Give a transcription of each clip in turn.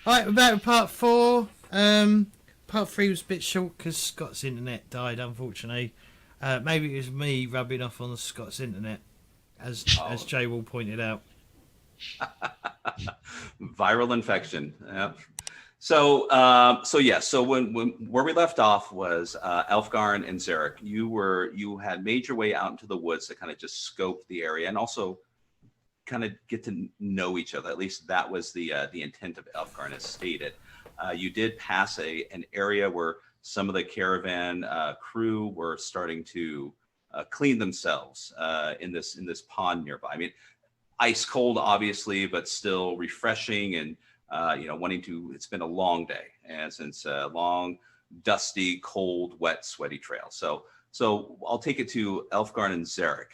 Right, about part 4. Part 3 was a bit short because Scott's internet died, unfortunately. Maybe it was me rubbing off on Scott's internet, as Oh, Jay Wall pointed out. viral infection. Yep. So when where we left off was Elfgarn and Zarek. You had made your way out into the woods to kind of just scope the area and also kind of get to know each other. At least that was the intent of Elfgarn, as stated. You did pass an area where some of the caravan crew were starting to clean themselves in this pond nearby. I mean, ice cold, obviously, but still refreshing and wanting to. It's been a long day, and since a long, dusty, cold, wet, sweaty trail. So I'll take it to Elfgarn and Zarek.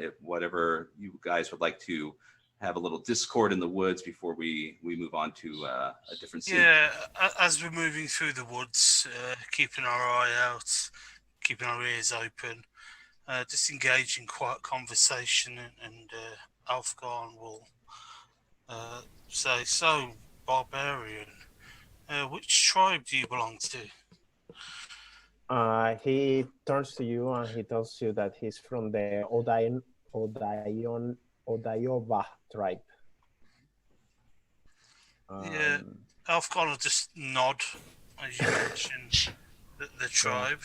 If whatever you guys would like to have a little discord in the woods before we move on to a different scene. Yeah, as we're moving through the woods, keeping our eye out, keeping our ears open, just engage in quiet conversation, and Alfgarn will say, "So, barbarian, which tribe do you belong to?" He turns to you and he tells you that he's from the Odayova tribe. Yeah, Alfgarn will just nod as you mention the tribe.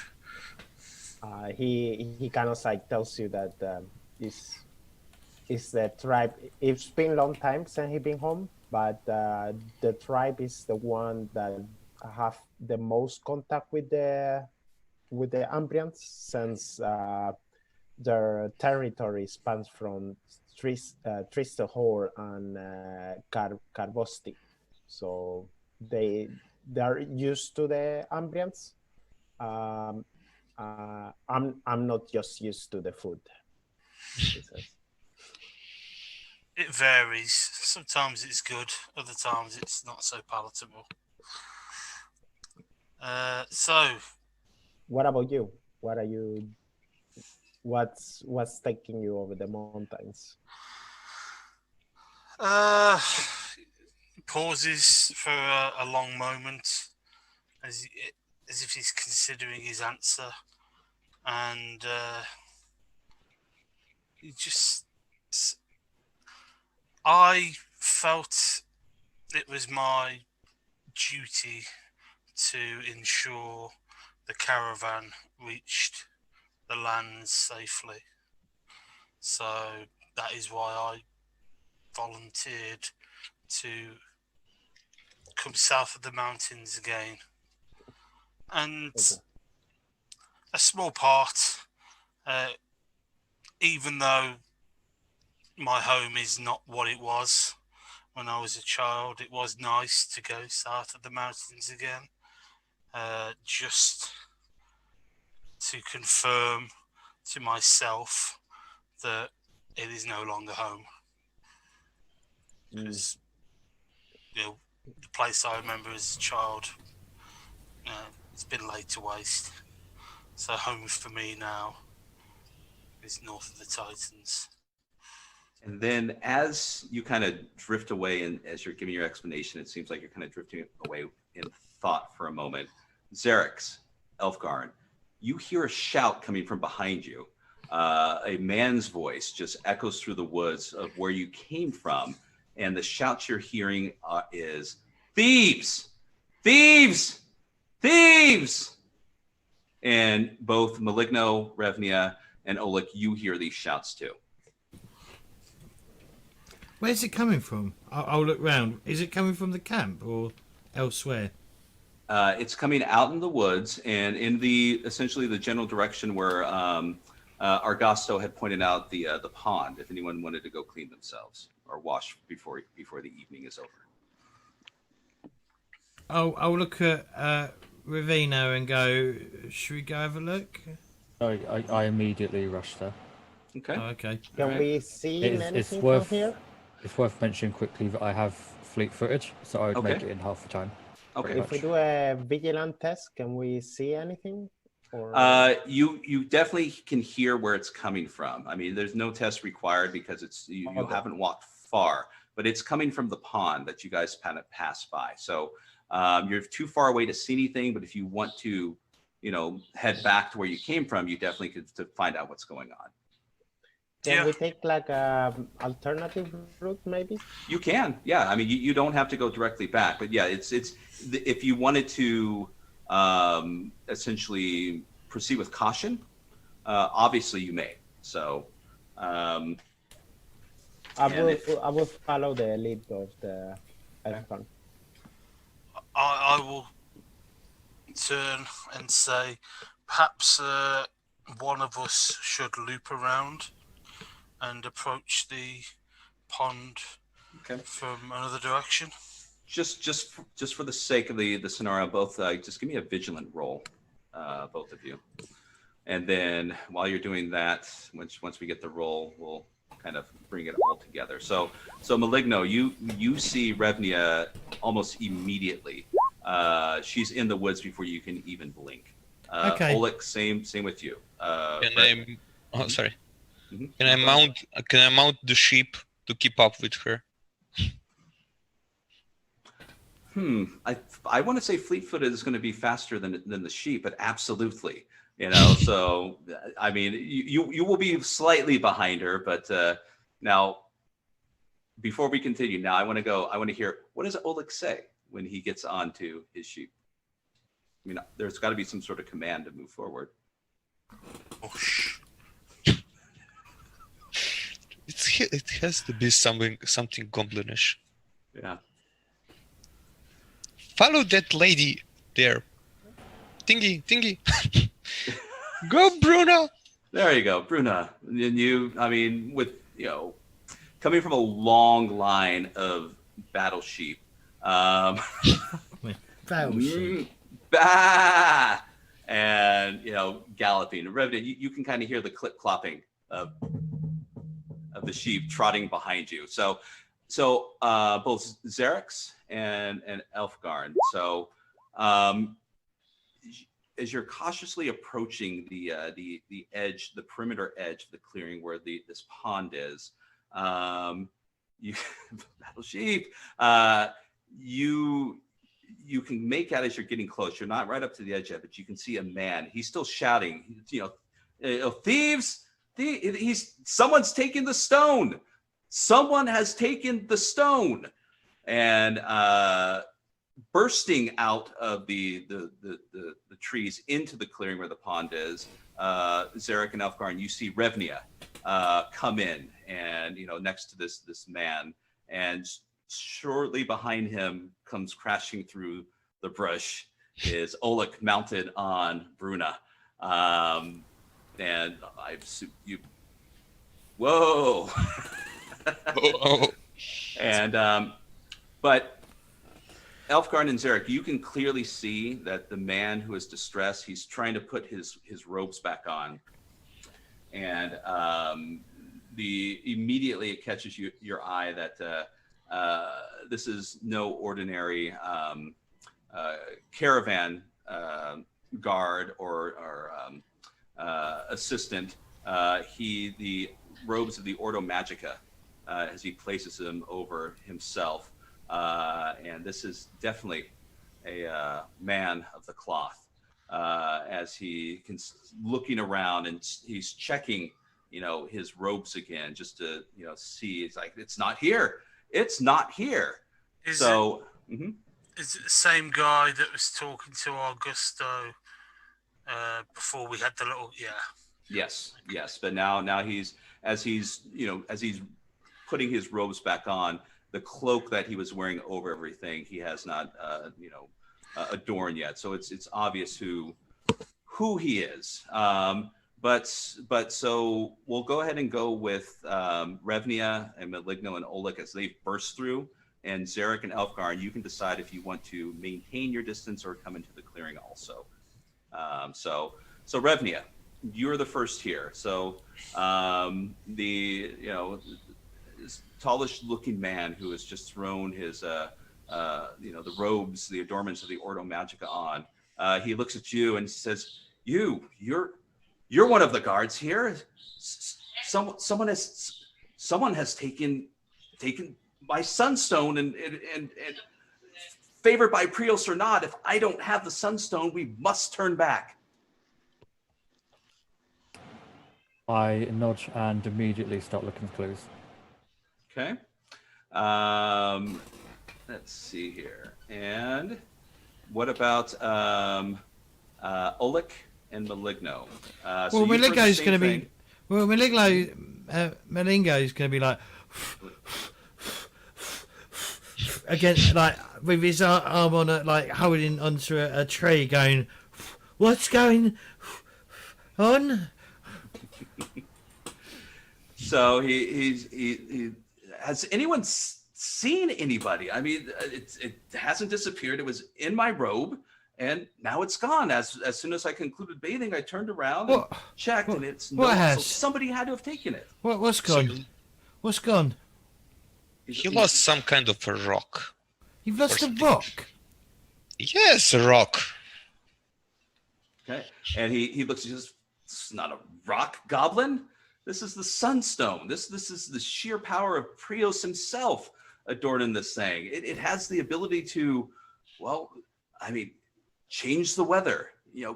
He kind of like tells you that is the tribe. It's been a long time since he been home, but the tribe is the one that have the most contact with the Ambrians, since their territory spans from Tristahor and Carbosti. So they are used to the Ambrians. I'm not just used to the food. He says. It varies. Sometimes it's good, other times it's not so palatable. So, what about you? What's taking you over the mountains? Pauses for a long moment, as if he's considering his answer, and he just. I felt it was my duty to ensure the caravan reached the lands safely. So that is why I volunteered to come south of the mountains again. And a small part, even though my home is not what it was when I was a child, it was nice to go south of the mountains again, just to confirm to myself that it is no longer home. Because the place I remember as a child, it's been laid to waste. So home for me now is north of the Titans. And then as you kind of drift away and as you're giving your explanation, it seems like you're kind of drifting away in thought for a moment. Zarek's, Elfgarn, you hear a shout coming from behind you. A man's voice just echoes through the woods of where you came from. And the shout you're hearing is, "Thieves! Thieves! Thieves!" And both Maligno, Revnia, and Oleg, you hear these shouts too. Where's it coming from? I'll look round. Is it coming from the camp or elsewhere? It's coming out in the woods and in essentially the general direction where Argasto had pointed out the pond. If anyone wanted to go clean themselves or wash before the evening is over. I'll look at Ravina and go, should we go have a look? I immediately rushed there. Okay. Oh, okay. Can we see anything from here? It's worth mentioning quickly that I have fleet footage, so I would make it in half the time. Okay. If we do a vigilant test, can we see anything? Or You definitely can hear where it's coming from. I mean, there's no test required because you Okay. haven't walked far, but it's coming from the pond that you guys kind of passed by. So you're too far away to see anything, but if you want to, head back to where you came from, you definitely could to find out what's going on. can Yeah. we take like a alternative route maybe? You can, yeah. I mean, you don't have to go directly back, but yeah, it's if you wanted to essentially proceed with caution, obviously you may. So I And will follow the lead of the Elfcon. I will turn and say, perhaps one of us should loop around and approach the pond Okay. from another direction. just for the sake of the scenario, both just give me a vigilant roll, both of you, and then while you're doing that, once we get the roll, we'll kind of bring it all together. So Maligno, you see Revnia almost immediately. She's in the woods before you can even blink. Okay. Oleg, same with you. Sorry. Mhm. Can I mount the sheep to keep up with her? I want to say fleet-footed is going to be faster than the sheep, but absolutely, So I mean, you will be slightly behind her, but now, before we continue, now I want to hear, what does Oleg say when he gets onto his sheep? I mean, there's got to be some sort of command to move forward. Whoosh. It has to be something goblinish. Yeah. Follow that lady there. Tingy. Go, Bruna. There you go, Bruna. And I mean, with, coming from a long line of battle sheep, Battle sheep. bah! And, galloping. Revna, you can kind of hear the clip-clopping of the sheep trotting behind you. So both Xerix and Elfgarn. So as you're cautiously approaching the edge, the perimeter edge of the clearing where this pond is, you battle sheep. You can make out as you're getting close. You're not right up to the edge yet, but you can see a man. He's still shouting. Thieves! Someone's taken the stone. Someone has taken the stone. And bursting out of the trees into the clearing where the pond is, Xeric and Elfgarn, you see Revnia come in, and next to this man, and shortly behind him comes crashing through the brush is Oleg mounted on Bruna. And you. Whoa. Oh. And but Elfgarn and Xeric, you can clearly see that the man who is distressed, he's trying to put his robes back on, and immediately it catches your eye that this is no ordinary caravan guard or assistant. The robes of the Ordo Magica, as he places them over himself. And this is definitely a man of the cloth, as he can looking around and he's checking, his robes again, just to, see. It's like, it's not here. It's not here. Is Mhm. it the same guy that was talking to Augusto before we had the little, Yes. But now he's putting his robes back on, the cloak that he was wearing over everything, he has not, adorned yet. So it's obvious who he is. But so we'll go ahead and go with Revnia and Maligno and Oleg as they burst through, and Xeric and Elfgarn, you can decide if you want to maintain your distance or come into the clearing also. So Revnia, you're the first here. So this tallish-looking man who has just thrown his the robes, the adornments of the Ordo Magica on. He looks at you and says, you're one of the guards here. Someone has taken my sunstone and favored by Prios or not, if I don't have the sunstone, we must turn back. I nudge and immediately start looking for clues. Okay. Let's see here. And what about Oleg and Maligno? Well, Maligno's going to be. Well, Malingo's going to be like against, like with his arm on, like holding onto a tree, going, "What's going on?" So he has anyone seen anybody? I mean, it hasn't disappeared. It was in my robe, and now it's gone. As soon as I concluded bathing, I turned around and checked, and it's no. So somebody had to have taken it. What's gone? What's gone? He lost some kind of a rock. You've lost a rock? Yes, a rock. Okay, and he looks. He says, "It's not a rock, goblin. This is the sunstone. This is the sheer power of Prios himself adorned in this thing. It has the ability to, well, I mean, change the weather.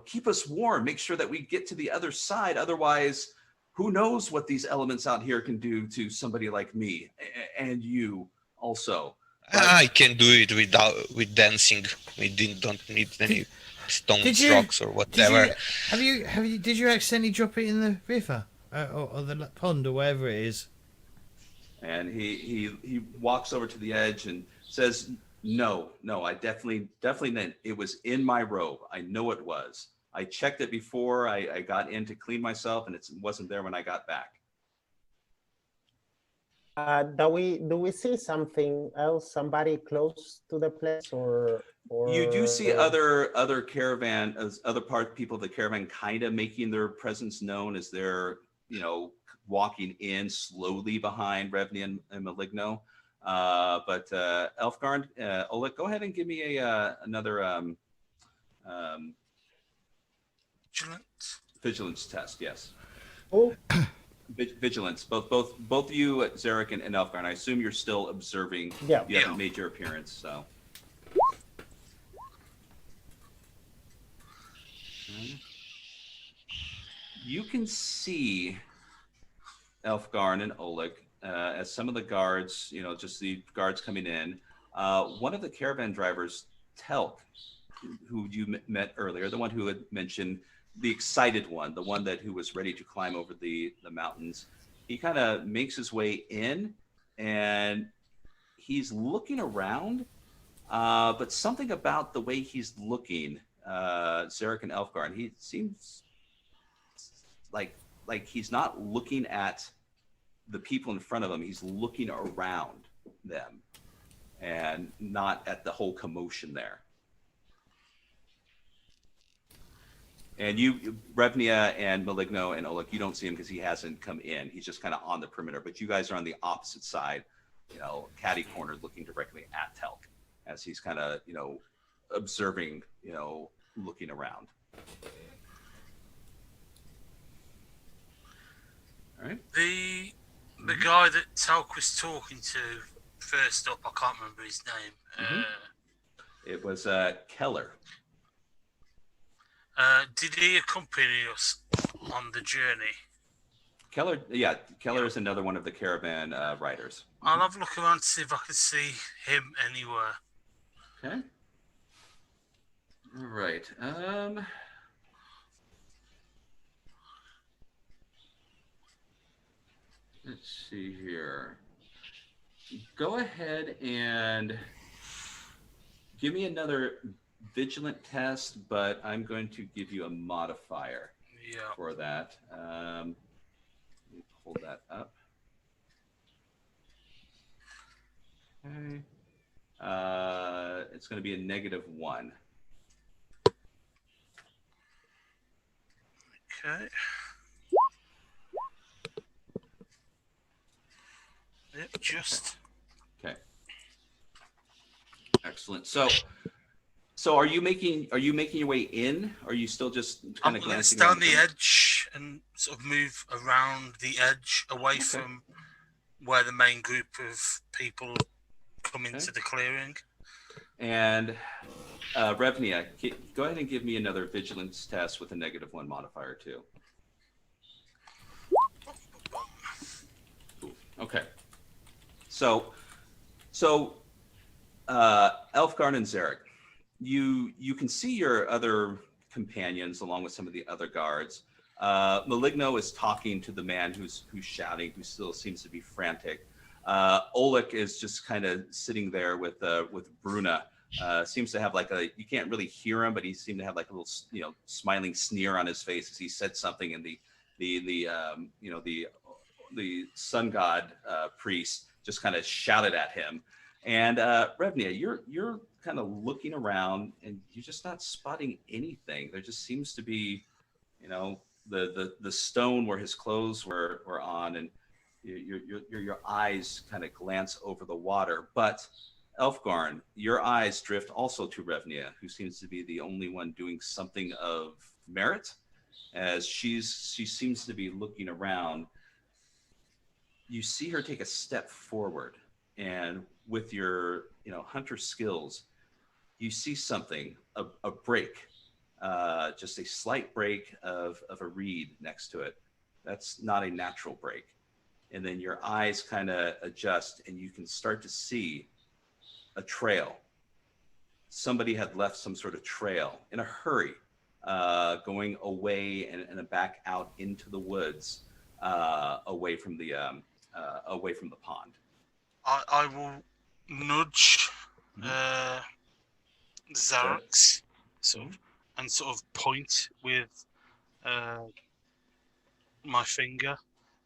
Keep us warm. Make sure that we get to the other side. Otherwise, who knows what these elements out here can do to somebody like me and you also." I can do it with dancing. We don't need any stones, rocks, or whatever. Did you accidentally drop it in the river or the pond or wherever it is? And he walks over to the edge and says, No, I definitely didn't. It was in my robe. I know it was. I checked it before I got in to clean myself, and it wasn't there when I got back. Do we see something else? Somebody close to the place, or you do see other caravan, other people of the caravan, kind of making their presence known as they're walking in slowly behind Revni and Maligno. But Elfgarn, Oleg, go ahead and give me another vigilance test. Yes. Oh. Vigilance. Both you, Zarek and Elfgarn. I assume you're still observing. Yeah. You haven't made your appearance, so. You can see Elfgarn and Oleg as some of the guards, just the guards coming in. One of the caravan drivers, Telk, who you met earlier, the one who had mentioned the excited one, the one who was ready to climb over the mountains. He kind of makes his way in, and he's looking around, but something about the way he's looking, Zarek and Elfgarn, he seems like he's not looking at the people in front of him. He's looking around them and not at the whole commotion there. And you, Revnia and Maligno and Oleg, you don't see him because he hasn't come in. He's just kind of on the perimeter. But you guys are on the opposite side, catty corner, looking directly at Telk as he's kind of, observing, looking around. All right. The guy that Telk was talking to first up, I can't remember his name. It was Keller. Did he accompany us on the journey? Keller is another one of the caravan riders. I'll have a look around to see if I can see him anywhere. Okay. All right. Let's see here. Go ahead and give me another vigilant test, but I'm going to give you a modifier for that. Let me pull that up. Okay. It's going to be a -1. Okay. Yep, just. Okay. Excellent. So So are you making your way in? Or are you still just kind of I'm going to glancing stand around the edge and sort of move around the edge away from where the main group of people come into the clearing. And Revnia, go ahead and give me another vigilance test with a -1 modifier too. Okay. So Elfgarn and Zarek, you can see your other companions along with some of the other guards. Maligno is talking to the man who's shouting, who still seems to be frantic. Oleg is just kind of sitting there with Bruna. Seems to have like you can't really hear him, but he seemed to have like a little smiling sneer on his face as he said something, and the sun god priest just kind of shouted at him. And Revnia, you're kind of looking around and you're just not spotting anything. There just seems to be, the stone where his clothes were on, and your eyes kind of glance over the water. But Elfgarn, your eyes drift also to Revnia, who seems to be the only one doing something of merit, as she seems to be looking around. You see her take a step forward, and with your hunter skills, you see something, a break, just a slight break of a reed next to it. That's not a natural break. And then your eyes kind of adjust and you can start to see a trail. Somebody had left some sort of trail in a hurry, going away and back out into the woods, away from the pond. I will nudge Zarek and sort of point with my finger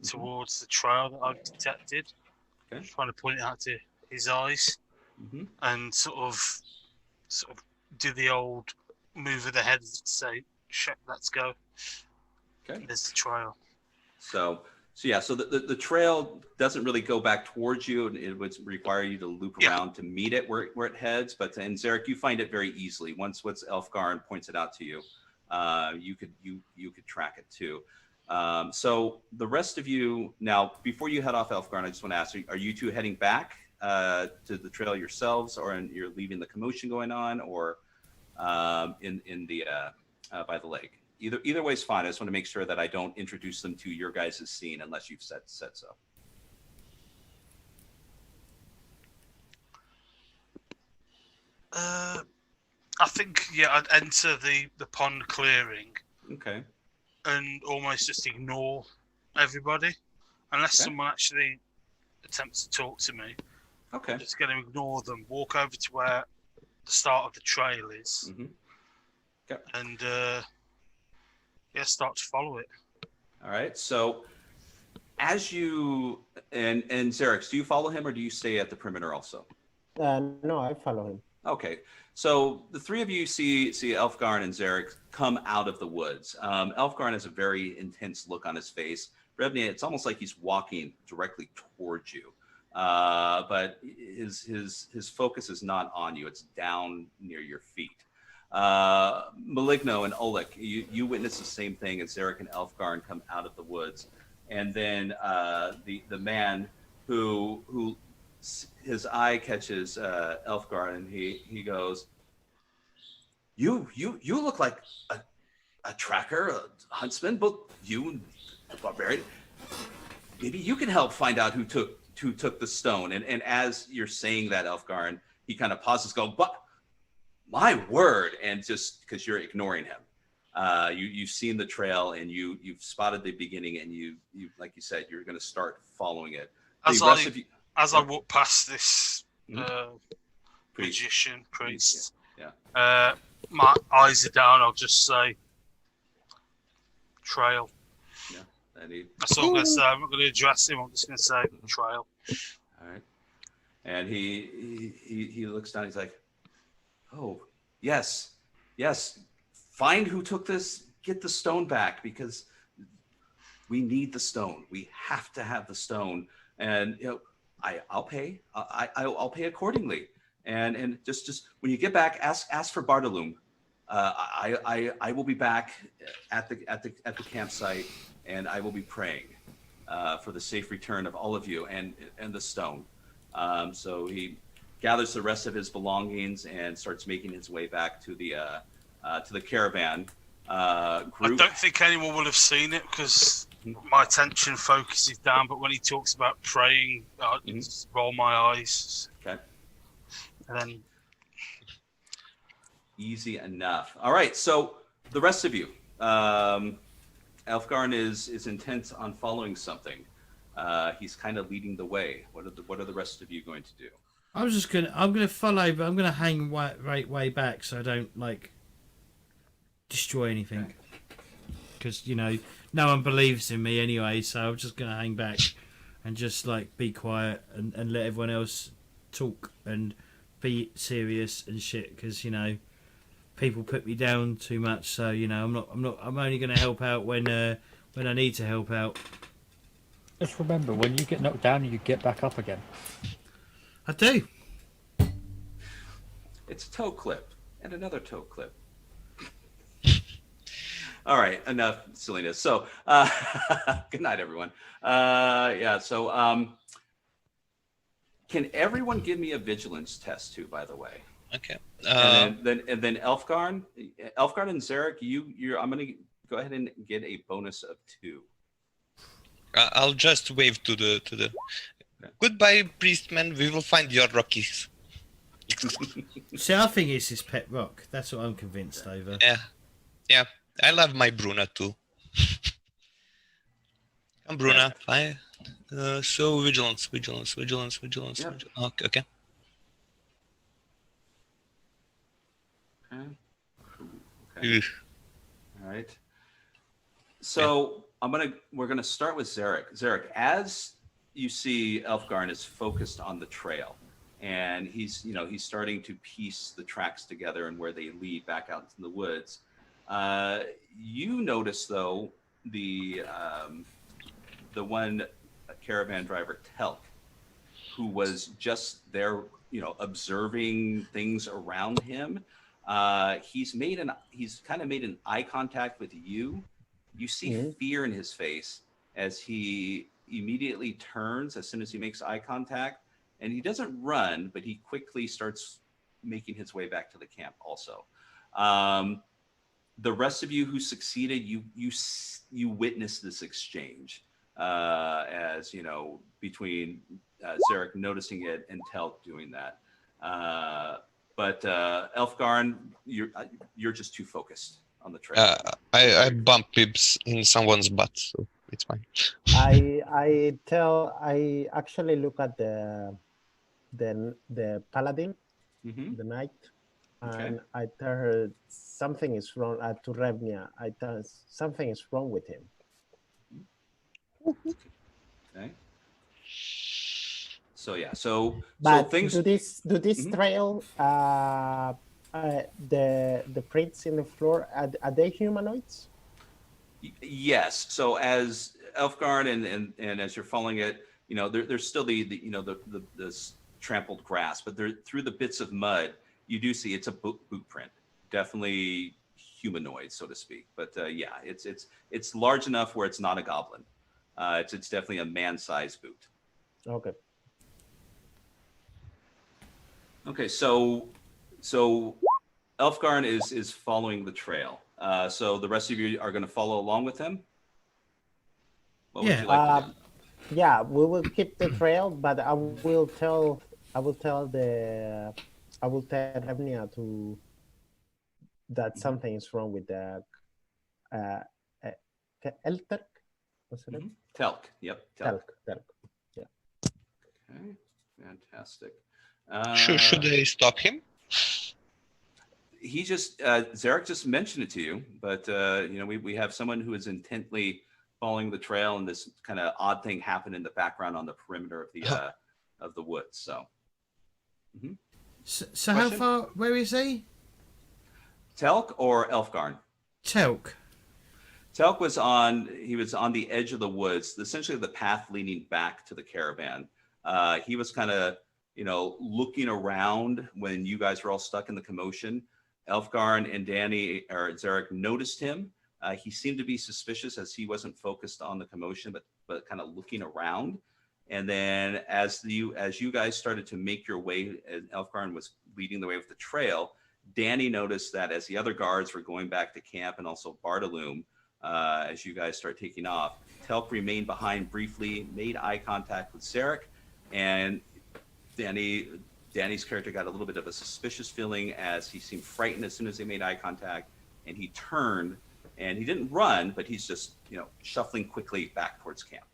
towards the trail that I've detected. Okay. Trying to point it out to his eyes, and sort of do the old move of the head to say, "Let's go." Okay. There's the trail. So the trail doesn't really go back towards you, and it would require you to loop around to meet it where it heads. But in Zarek, you find it very easily. Once Elfgarn points it out to you, you could track it too. So the rest of you now, before you head off, Elfgarn, I just want to ask: are you two heading back to the trail yourselves, or you're leaving the commotion going on, or in the by the lake? Either way is fine. I just want to make sure that I don't introduce them to your guys' scene unless you've said so. I think I'd enter the pond clearing. Okay. And almost just ignore everybody, unless someone actually attempts to talk to me. Okay. I'm just going to ignore them. Walk over to where the start of the trail is, and start to follow it. All right. So, as you and Zarek, do you follow him or do you stay at the perimeter also? No, I follow him. Okay. So the three of you see Elfgarn and Zarek come out of the woods. Elfgarn has a very intense look on his face. Revnia, it's almost like he's walking directly towards you, but his focus is not on you. It's down near your feet. Maligno and Oleg, you witness the same thing as Zarek and Elfgarn come out of the woods, and then the man who his eye catches Elfgarn, and he goes, "You look like a tracker, a huntsman, but you, a barbarian. Maybe you can help find out who took the stone." And as you're saying that, Elfgarn, he kind of pauses, "But my word!" And just because you're ignoring him, you've seen the trail and you've spotted the beginning, and you like you said, you're going to start following it. As I walk past this magician priest, my eyes are down. I'll just say, "Trail." Yeah, that's all I'm going to say. I'm not going to address him. I'm just going to say, "Trail." All right. And he looks down. He's like, "Oh, yes. Find who took this. Get the stone back, because we need the stone. We have to have the stone. And I'll pay. I'll pay accordingly." and just when you get back, ask for Bartolome. I will be back at the campsite, and I will be praying for the safe return of all of you and the stone. So he gathers the rest of his belongings and starts making his way back to the caravan. Group. I don't think anyone will have seen it because my attention focuses down. But when he talks about praying, I just roll my eyes. Okay. And then Easy enough. All right. So the rest of you, Elfgarn is intent on following something. He's kind of leading the way. What are the rest of you going to do? I'm gonna follow, but I'm gonna hang way back so I don't like destroy anything. Because no one believes in me anyway, so I'm just gonna hang back and just like be quiet and let everyone else talk and be serious and shit. Because people put me down too much, so I'm only gonna help out when I need to help out. Just remember, when you get knocked down, you get back up again. I do. It's a toe clip and another toe clip. All right, enough silliness. So, good night, everyone. So can everyone give me a vigilance test too? By the way. Okay. And then Elfgarn and Zarek, I'm gonna go ahead and get a bonus of 2. I'll just wave to the. Goodbye, priestman. We will find your rockies. See, I think it's his pet rock. That's what I'm convinced over. Yeah. I love my Bruna too. Come, Bruna. Fine. So vigilance. Yep. Okay. Okay. All right. So we're gonna start with Zarek. Zarek, as you see, Elfgarn is focused on the trail, and he's starting to piece the tracks together and where they lead back out into the woods. You notice though the one caravan driver, Telk, who was just there, observing things around him. He's kind of made an eye contact with you. You see fear in his face as he immediately turns as soon as he makes eye contact, and he doesn't run, but he quickly starts making his way back to the camp also. The rest of you who succeeded, you witnessed this exchange as between Zarek noticing it and Telk doing that. But Elfgarn, you're just too focused on the trail. I bump Pips in someone's butt, so it's fine. I actually look at the paladin, the knight, and I tell her something is wrong. To Revnia, I tell her something is wrong with him. Okay. So yeah, so things. Do this trail? The prints in the floor, are they humanoids? Yes. So as Elfgarn and as you're following it, there's still the trampled grass, but through the bits of mud, you do see it's a boot print, definitely humanoid, so to speak. But yeah, it's large enough where it's not a goblin. It's definitely a man-sized boot. Okay. Okay, so Elfgarn is following the trail. So the rest of you are going to follow along with him? What would you like to do? Yeah, we will keep the trail, but I will tell Revnia that something is wrong with the Elterk. What's it? Telk. Yep. Telk. Yeah. Okay. Fantastic. Should I stop him? He just Zarek just mentioned it to you, but we have someone who is intently following the trail, and this kind of odd thing happened in the background on the perimeter of the woods. So, so how far? Where is he? Telk or Elfgarn? Telk. Telk was on the edge of the woods, essentially the path leading back to the caravan. He was kind of looking around when you guys were all stuck in the commotion. Elfgarn and Danny or Zarek noticed him. He seemed to be suspicious as he wasn't focused on the commotion, but kind of looking around. And then as you guys started to make your way, and Elfgarn was leading the way with the trail, Danny noticed that as the other guards were going back to camp, and also Bartolome, as you guys start taking off, Telk remained behind briefly, made eye contact with Zarek, and Danny's character got a little bit of a suspicious feeling as he seemed frightened as soon as they made eye contact, and he turned, and he didn't run, but he's just, shuffling quickly back towards camp.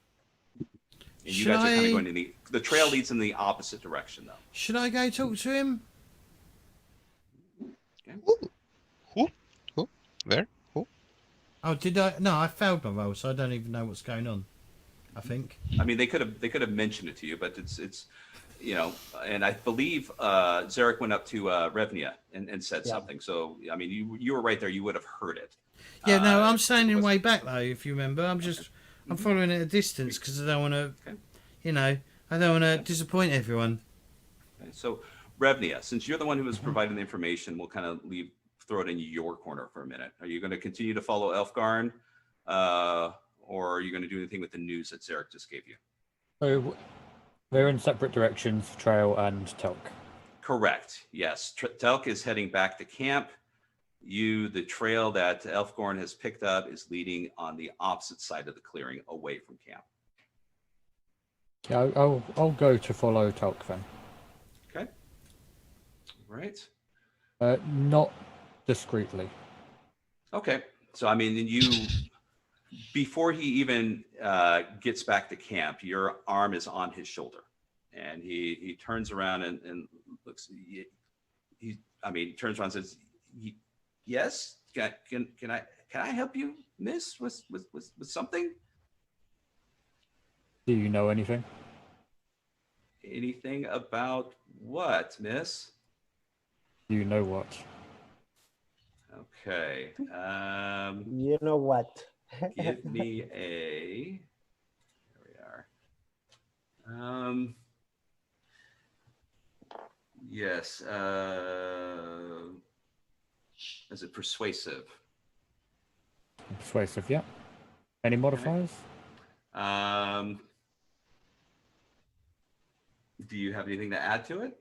And you guys are kind of going in the trail leads in the opposite direction, though. Should I go talk to him? Okay. Who? Where? Who? Oh, did I? No, I failed my roll, so I don't even know what's going on. I think. I mean, they could have mentioned it to you, but it's and I believe Zarek went up to Revnia and said something. So I mean, you were right there. You would have heard it. Yeah, no, I'm standing way back though. If you remember, I'm following at a distance because I don't want to, I don't want to disappoint everyone. Okay. So Revnia, since you're the one who was providing the information, we'll kind of throw it in your corner for a minute. Are you going to continue to follow Elfgarn, or are you going to do anything with the news that Zarek just gave you? So they're in separate directions, Trail and Telk. Correct. Yes. Telk is heading back to camp. The trail that Elfgarn has picked up is leading on the opposite side of the clearing, away from camp. Yeah, I'll go to follow Telk then. Okay. Right. Not discreetly. Okay. So I mean, before he even gets back to camp, your arm is on his shoulder, and he turns around and looks. He turns around and says, "Yes, can I help you, miss, with something? Do you know anything? Anything about what, miss? Do you know what? Okay. You know what? Give me a. There we are. Yes. Is it persuasive? Persuasive, yeah. Any modifiers? Do you have anything to add to it?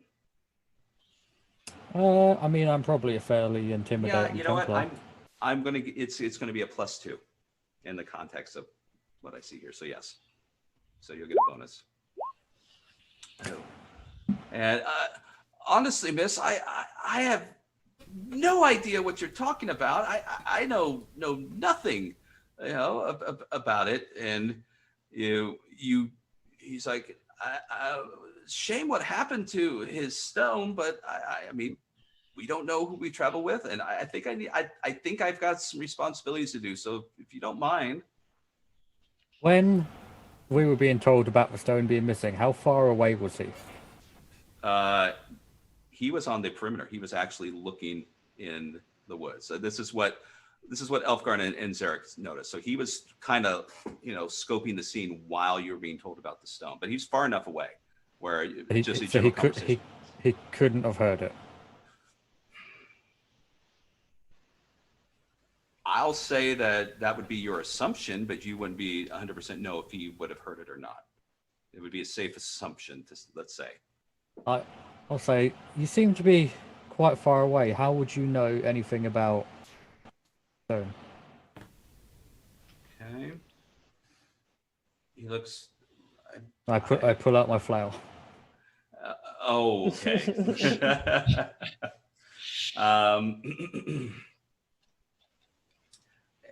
I mean, I'm probably a fairly intimidating. Yeah, you know Templar. what? I'm gonna. It's gonna be a +2 in the context of what I see here. So yes. So you'll get a bonus. And honestly, miss, I have no idea what you're talking about. I know nothing, about it. And he's like, shame what happened to his stone, but I mean, we don't know who we travel with, and I think I think I've got some responsibilities to do. So if you don't mind. When we were being told about the stone being missing, how far away was he? He was on the perimeter. He was actually looking in the woods. So this is what Elfgarn and Zarek noticed. So he was kind of, scoping the scene while you were being told about the stone. But he's far enough away where he couldn't have heard it. I'll say that would be your assumption, but you wouldn't be 100% know if he would have heard it or not. It would be a safe assumption, let's say. I'll say, you seem to be quite far away. How would you know anything about stone? Okay. He looks. I pull out my flail. Okay.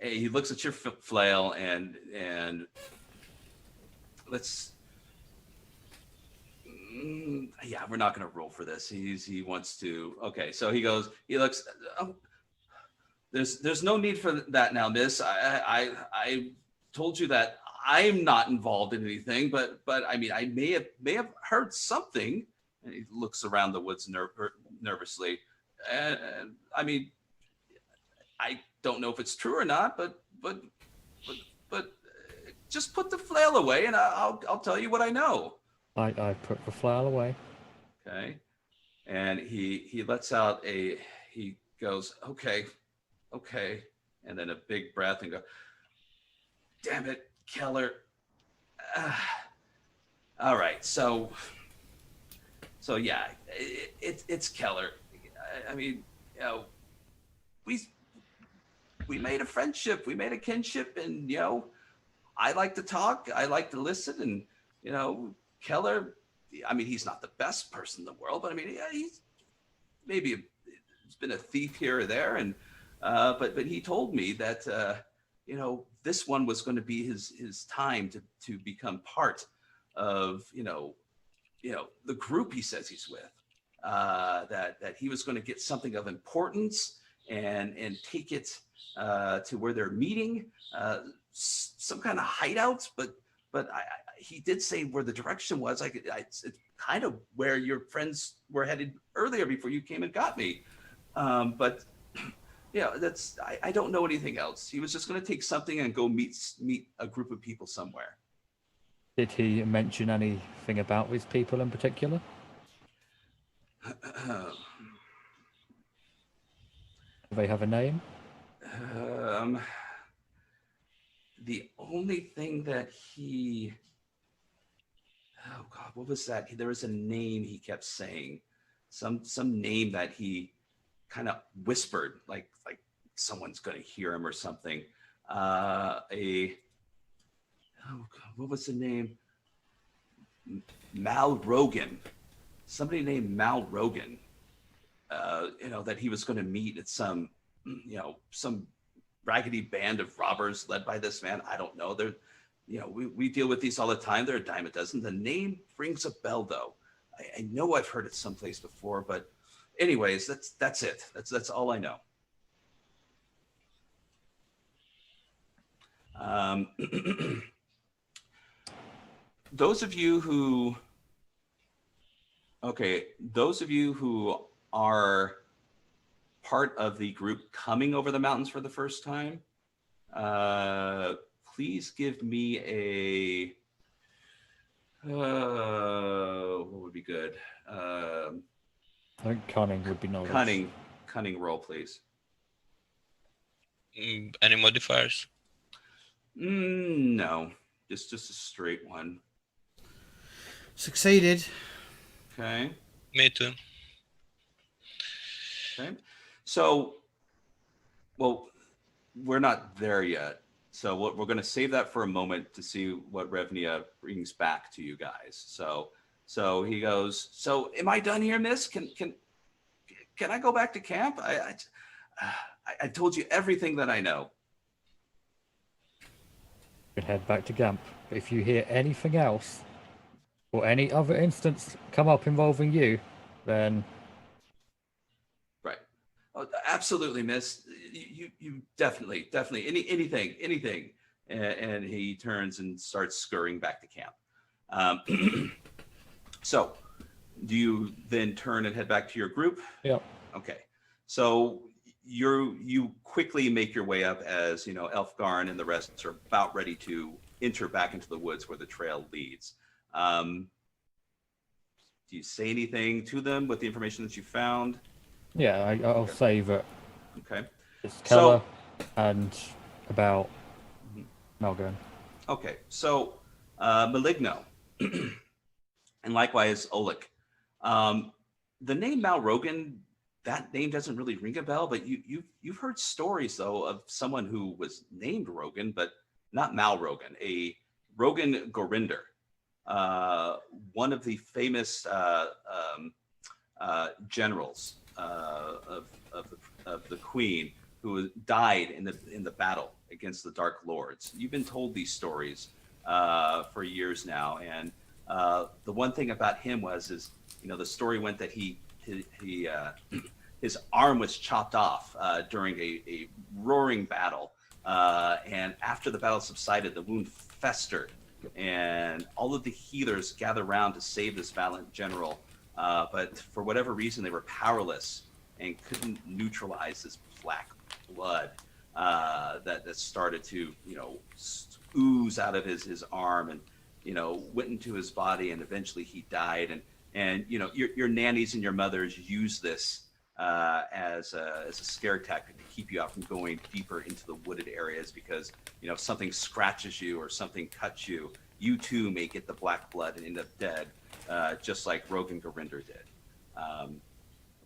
He looks at your flail and let's. Yeah, we're not going to roll for this. He wants to. Okay, so he looks. There's no need for that now, miss. I told you that I'm not involved in anything, but I mean, I may have heard something. And he looks around the woods nervously. And I mean, I don't know if it's true or not, but just put the flail away, and I'll tell you what I know. I put the flail away. Okay. And he lets out he goes, okay, and then a big breath and go, damn it, Keller. All right, so yeah, it's Keller. I mean, you know, we made a friendship, we made a kinship, and you know, I like to talk, I like to listen, and you know, Keller. I mean, he's not the best person in the world, but I mean, yeah, he's maybe he's been a thief here or there, and but he told me that you know, this one was going to be his time to become part of you know the group he says he's with. That he was going to get something of importance and take it to where they're meeting, some kind of hideouts, but he did say where the direction was. It's kind of where your friends were headed earlier before you came and got me. But yeah, I don't know anything else. He was just going to take something and go meet a group of people somewhere. Did he mention anything about these people in particular? Do they have a name? The only thing that oh God, what was that? There was a name he kept saying, some name that he kind of whispered, like someone's going to hear him or something. Oh God, what was the name? Mal Rogan. Somebody named Mal Rogan. You know, that he was going to meet at some raggedy band of robbers led by this man. I don't know. They're, you know, we deal with these all the time. They're a dime a dozen. The name rings a bell, though. I know I've heard it someplace before, but anyways, that's it. That's all I know. Those of you who are part of the group coming over the mountains for the first time, please give me a what would be good? I think cunning would be nice. Cunning roll, please. Any modifiers? No, just a straight one. Succeeded. Okay. Me too. Okay. So, well, we're not there yet. So we're going to save that for a moment to see what Revnia brings back to you guys. So he goes, so am I done here, miss? Can I go back to camp? I told you everything that I know. You can head back to camp. But if you hear anything else or any other instance come up involving you, then... Right. Oh, absolutely, miss. You definitely anything. And he turns and starts scurrying back to camp. So do you then turn and head back to your group? Yep. Okay. So you quickly make your way up as, you know, Elfgarn and the rest are about ready to enter back into the woods where the trail leads. Do you say anything to them with the information that you found? Yeah, I'll say that Okay. it's Keller and about Malgon. Okay, so Maligno and likewise Oleg. The name Mal Rogan, that name doesn't really ring a bell, but you've heard stories though of someone who was named Rogan, but not Mal Rogan, a Rogan Gorinder, one of the famous generals of the Queen, who died in the battle against the Dark Lords. You've been told these stories for years now, and the one thing about him is you know, the story went that his arm was chopped off during a roaring battle, and after the battle subsided, the wound festered, and all of the healers gathered around to save this valiant general, but for whatever reason they were powerless and couldn't neutralize this black blood that started to, you know, ooze out of his arm and, you know, went into his body, and eventually he died. And your nannies and your mothers use this as a scare tactic to keep you out from going deeper into the wooded areas, because if something scratches you or something cuts you, you too may get the black blood and end up dead, just like Rogan Garinder did.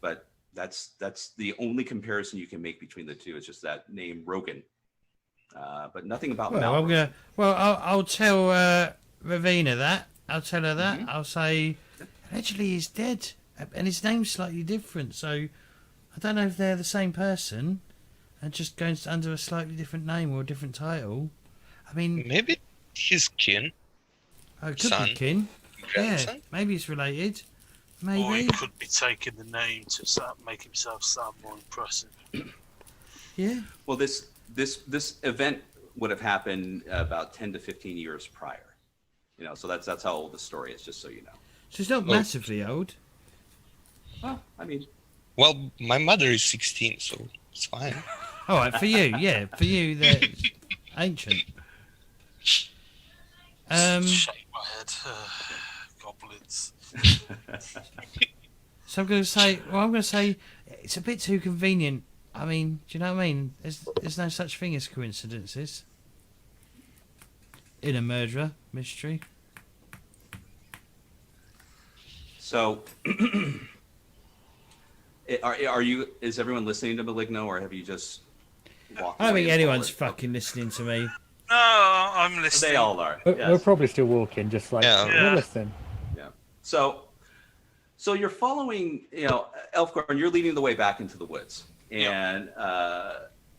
But that's the only comparison you can make between the two. It's just that name Rogan, but nothing about Malrogan. I'll tell Ravina that. I'll tell her that. I'll say allegedly he's dead, and his name's slightly different. So I don't know if they're the same person, and just going under a slightly different name or a different title. I mean, maybe his kin. Oh, it could be kin. Grandson? Yeah, maybe it's related. Maybe. Or he could be taking the name to make himself sound more impressive. Yeah. Well, this event would have happened about 10 to 15 years prior. So that's how old the story is, just so you know. So it's not massively old. Well, I mean. Well, my mother is 16, so it's fine. All right, for you, yeah. For you, they're ancient. Shake my head. Goblins. So I'm going to say it's a bit too convenient. I mean, do you know what I mean? There's no such thing as coincidences in a murderer mystery. So, is everyone listening to Maligno, or have you just walked I don't away think and anyone's forward? fucking listening to me. No, I'm listening. They all are. We're probably still walking, just like we're listening. Yeah. So you're following, Elfgarn, you're leading the way back into the woods. And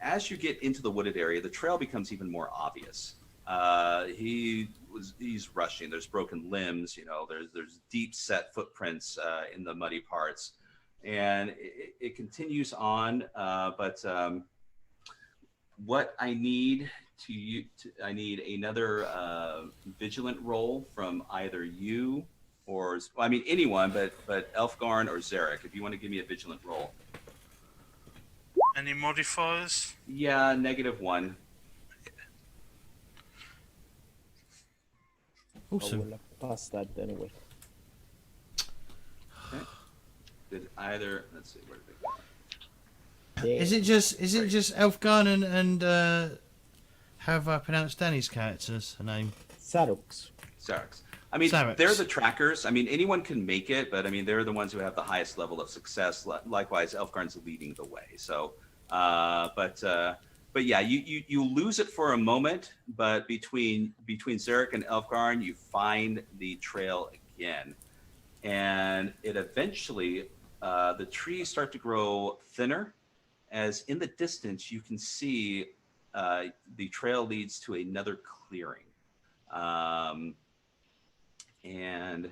as you get into the wooded area, the trail becomes even more obvious. He's rushing. There's broken limbs, there's deep set footprints in the muddy parts. And it continues on, but what I need I need another vigilant roll from either you or, anyone, but Elfgarn or Zarek, if you want to give me a vigilant roll. Any modifiers? Yeah, -1. Awesome. I will pass that anyway. Okay. Did either? Let's see, where did they go? Yeah. Is it just Elfgarn and how have I pronounced Danny's character's name? Sarux. Sarx. Sarx. They're the trackers. Anyone can make it, but they're the ones who have the highest level of success. Likewise, Elfgarn's leading the way. So, but yeah, you lose it for a moment, but between Zarek and Elfgarn, you find the trail again, and it eventually the trees start to grow thinner, as in the distance you can see the trail leads to another clearing. And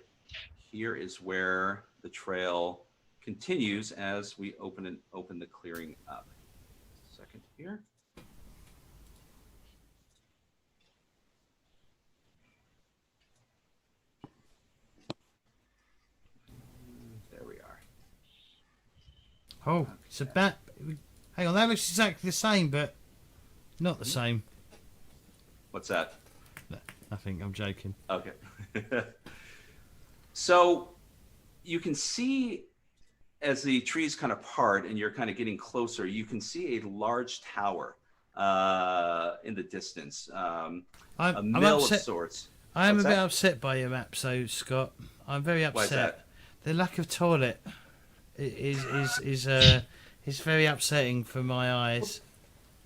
here is where the trail continues as we open the clearing up. Second here. There we are. Oh, it's a bat. Hang on, that looks exactly the same, but not the same. What's that? No, nothing. I'm joking. Okay. So you can see as the trees kind of part and you're kind of getting closer, you can see a large tower in the distance. A mill of sorts. I am a bit upset by your map, so Scott. I'm very upset. Why is that? The lack of toilet is very upsetting for my eyes.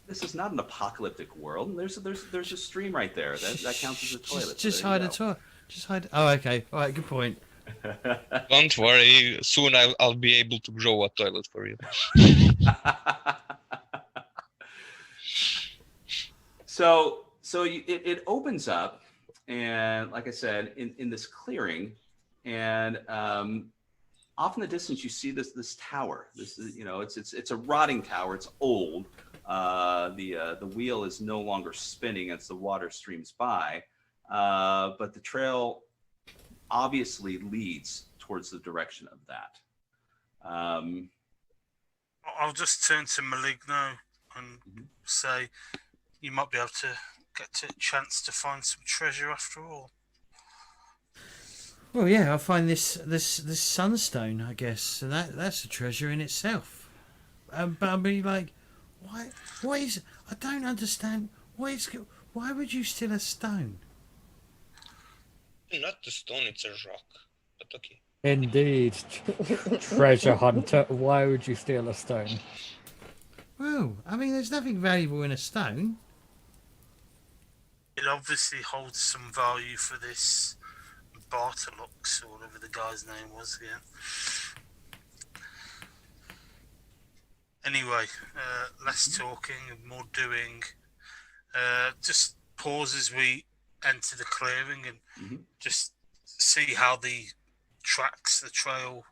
This is not an apocalyptic world. There's a stream right there. That counts as a toilet. Just hide a toilet. Just hide. Oh, okay. All right. Good point. Don't worry. Soon I'll be able to grow a toilet for you. So it opens up, and like I said, in this clearing, and off in the distance you see this tower. This is, it's a rotting tower. It's old. The wheel is no longer spinning as the water streams by, but the trail obviously leads towards the direction of that. I'll just turn to Maligno and say, you might be able to get a chance to find some treasure after all. Well, yeah, I'll find this sunstone, I guess, and that's a treasure in itself. But I'll be like, why? What is? I don't understand. Why would you steal a stone? Not the stone, it's a rock. But okay. Indeed. Treasure hunter. Why would you steal a stone? Well, I mean, there's nothing valuable in a stone. It obviously holds some value for this Bartolux, or whatever the guy's name was again. Anyway, less talking and more doing. Just pause as we enter the clearing and just see how the trail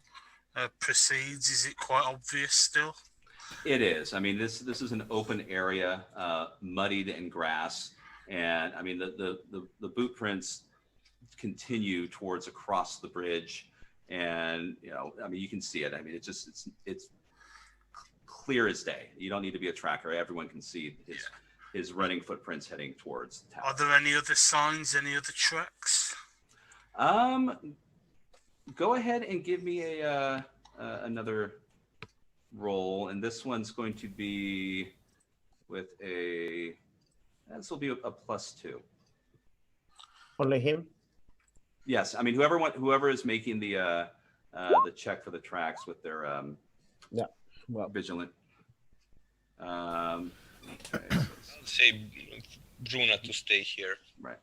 proceeds. Is it quite obvious still? It is. I mean, this is an open area, muddied in grass, and I mean the boot prints continue towards across the bridge, and I mean you can see it. I mean it's clear as day. You don't need to be a tracker. Everyone can see his running footprints heading towards the tower. Are there any other signs? Any other tracks? Go ahead and give me another roll, and this one's going to be with this will be a +2. Only him? Yes, I mean whoever is making the check for the tracks with their vigilant. Okay. I'll say Bruna to stay here. Right.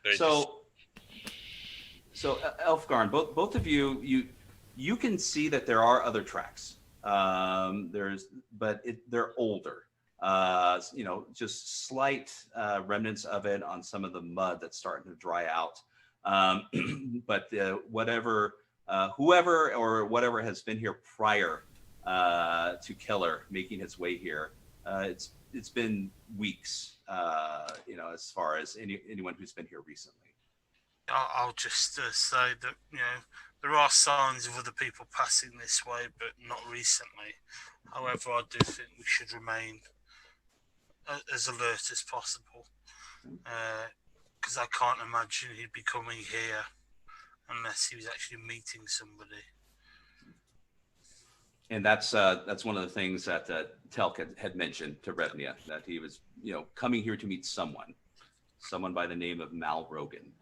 Very So Elfgarn, both of you can see that there are other tracks. But they're older. Just slight remnants of it on some of the mud that's starting to dry out. But whoever or whatever has been here prior to Keller making his way here, it's been weeks. As far as anyone who's been here recently. I'll just say that there are signs of other people passing this way, but not recently. However, I do think we should remain as alert as possible, because I can't imagine he'd be coming here unless he was actually meeting somebody. And that's one of the things that Telk had mentioned to Revnia, that he was coming here to meet someone by the name of Mal Rogan.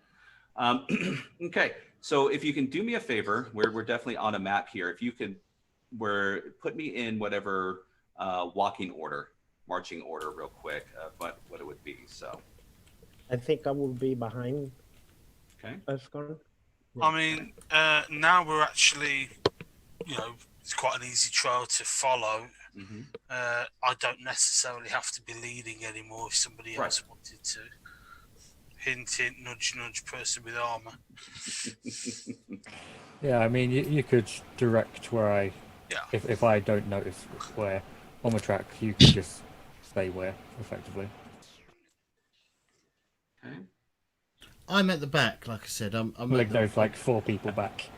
Okay, so if you can do me a favor, we're definitely on a map here. If you could, put me in whatever marching order real quick, what it would be. So I think I will be behind. Okay. Elfgarn. I mean, now we're actually, it's quite an easy trail to follow. Mm-hmm. I don't necessarily have to be leading anymore if somebody else wanted to. Hint, hint, nudge, nudge, person with armor. Yeah, I mean, you could direct where if I don't notice where on the track, you could just stay where, effectively. Okay. I'm at the back, like I said. I'm Like there's like 4 people back.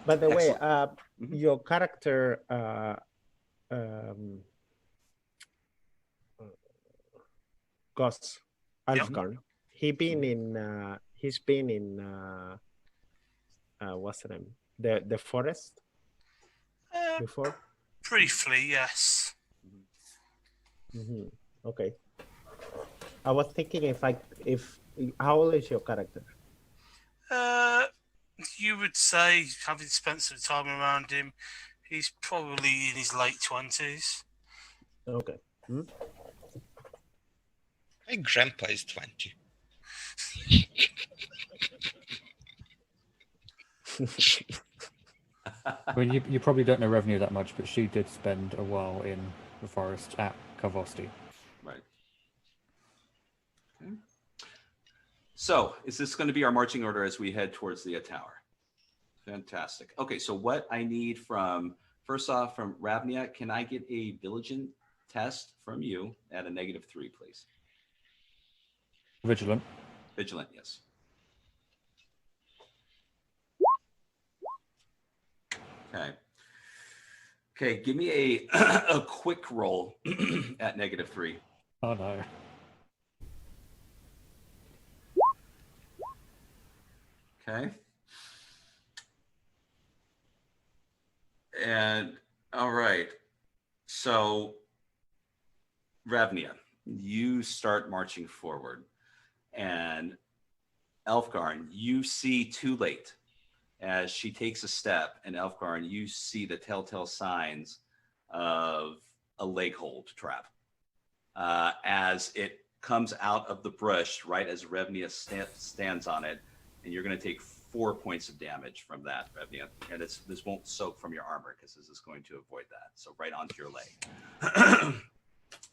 By the way, Excellent. your character, Gus Alfgarn, he's been in what's the name? The forest before? Briefly, yes. Mm-hmm. Okay. I was thinking how old is your character? You would say, having spent some time around him, he's probably in his late 20s. Okay. Hmm? My grandpa is 20. I mean, you probably don't know Revenue that much, but she did spend a while in the forest at Kavosti. Right. Okay. So, is this going to be our marching order as we head towards the tower? Fantastic. Okay, so what I need first off, from Ravnia, can I get a diligent test from you at a -3, please? Vigilant. Vigilant, yes. Okay, give me a quick roll at -3. Oh no. Okay. And all right. So Ravnia, you start marching forward, and Elfgarn, you see too late as she takes a step, and Elfgarn, you see the telltale signs of a leg hold trap as it comes out of the brush right as Revnia stands on it, and you're going to take 4 points of damage from that, Revnia, and this won't soak from your armor because this is going to avoid that. So right onto your leg.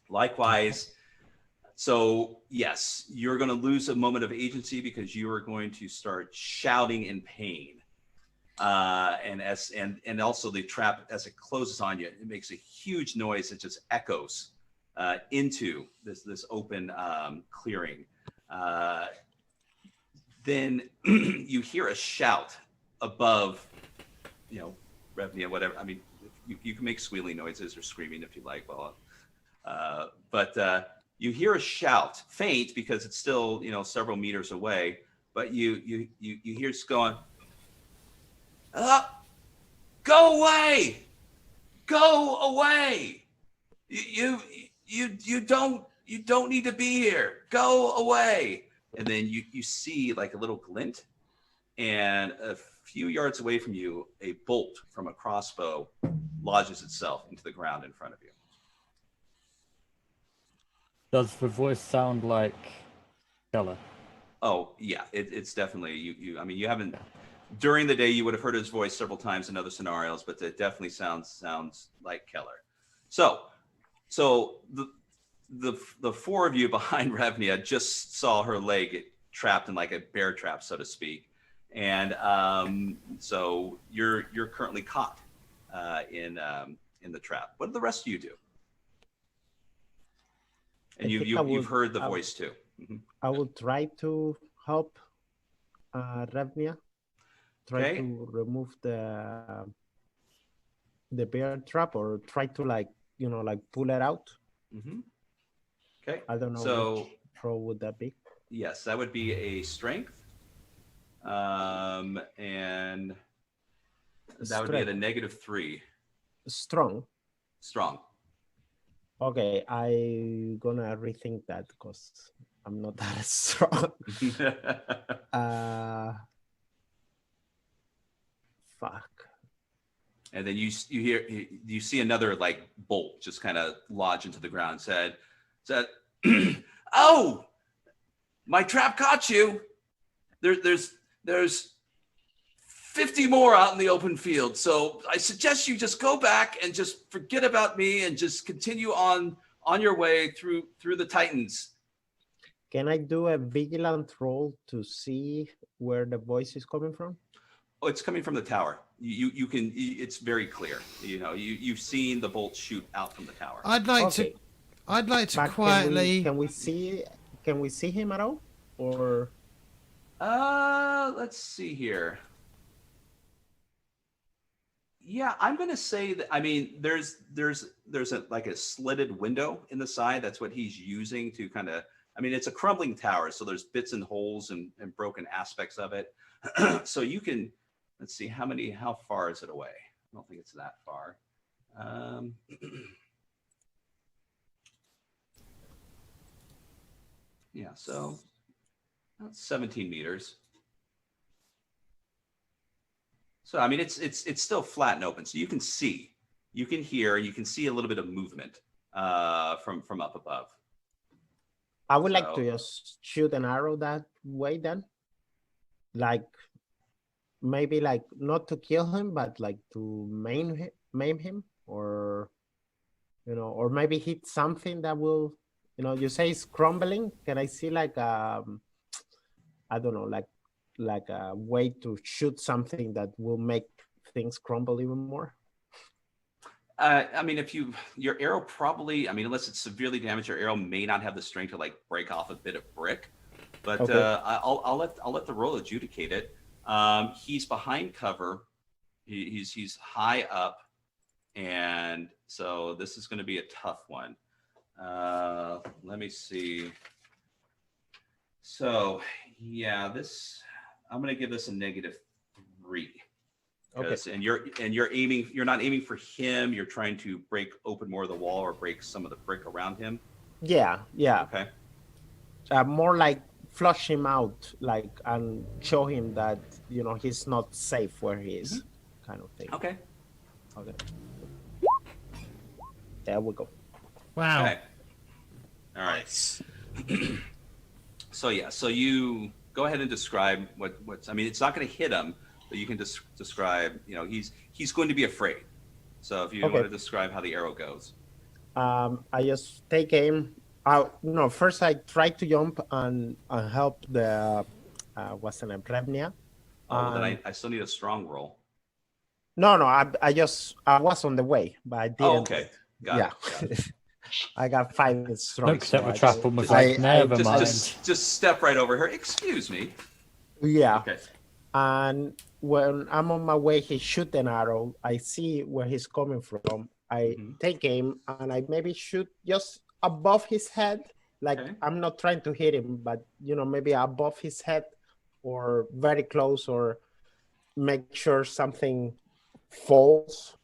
Likewise, so yes, you're going to lose a moment of agency because you are going to start shouting in pain. And also the trap, as it closes on you, it makes a huge noise. It just echoes into this open clearing. Then you hear a shout above, Revnia, whatever. I mean, you can make squealing noises or screaming if you like. Well, but you hear a shout, faint because it's still several meters away. But you hear it's going. Go away! Go away! You don't need to be here. Go away! And then you see like a little glint, and a few yards away from you, a bolt from a crossbow lodges itself into the ground in front of you. Does the voice sound like Keller? Oh yeah, it's definitely you. I mean, you haven't. During the day, you would have heard his voice several times in other scenarios, but it definitely sounds like Keller. So the four of you behind Ravnia just saw her leg get trapped in like a bear trap, so to speak, and so you're currently caught in the trap. What did the rest of you do? And you've heard the voice too. Mm-hmm. I will try to help Ravnia. Try to remove the bear trap, or try to like pull it out. Mm-hmm. Okay. I don't know. So which throw would that be? Yes, that would be a strength, and that would be at a -3. Strong. Okay, I gonna rethink that because I'm not that strong. Fuck. And then you see another like bolt just kind of lodge into the ground. Said, "Oh, my trap caught you. There's 50 more out in the open field. So I suggest you just go back and just forget about me and just continue on your way through the Titans." Can I do a vigilant roll to see where the voice is coming from? Oh, it's coming from the tower. You can. It's very clear. You've seen the bolt shoot out from the tower. I'd like to quietly. Can we see him at all? Or let's see here. Yeah, I'm gonna say that. I mean, there's a slitted window in the side. That's what he's using to kind of. I mean, it's a crumbling tower, so there's bits and holes and broken aspects of it. So you can. Let's see, how far is it away? I don't think it's that far. Yeah, so that's 17 meters. So, I mean, it's still flat and open. So you can see, you can hear, you can see a little bit of movement from up above. I would like to just shoot an arrow that way then. Like, maybe like not to kill him, but like to maim him, or or maybe hit something that will, you say it's crumbling. Can I see like I don't know, like a way to shoot something that will make things crumble even more? I mean, your arrow probably, I mean, unless it's severely damaged, your arrow may not have the strength to like break off a bit of brick. But okay. I'll let the roll adjudicate it. He's behind cover. He's high up, and so this is going to be a tough one. Let me see. So yeah, this I'm gonna give this a -3. Okay. And you're aiming. You're not aiming for him. You're trying to break open more of the wall or break some of the brick around him. Yeah. Okay. More like flush him out, like, and show him that he's not safe where he is, kind of thing. Okay. There we go. Wow. Okay. All right. Nice. So you go ahead and describe what's. I mean, it's not going to hit him, but you can describe. He's going to be afraid. So if you want to describe how the arrow goes. I just take aim. No, first I try to jump and help the what's the name, Revnia. Then I still need a strong roll. No, I was on the way, but I didn't. Oh, okay. Got it. I got 5 strong. Look, set so the trap and was like, never mind. Just step right over her. Excuse me. Yeah. Okay. And when I'm on my way, he shoot an arrow. I see where he's coming from. I take aim and I maybe shoot just above his head. Like, I'm not trying to hit him, but maybe above his head or very close, or make sure something falls.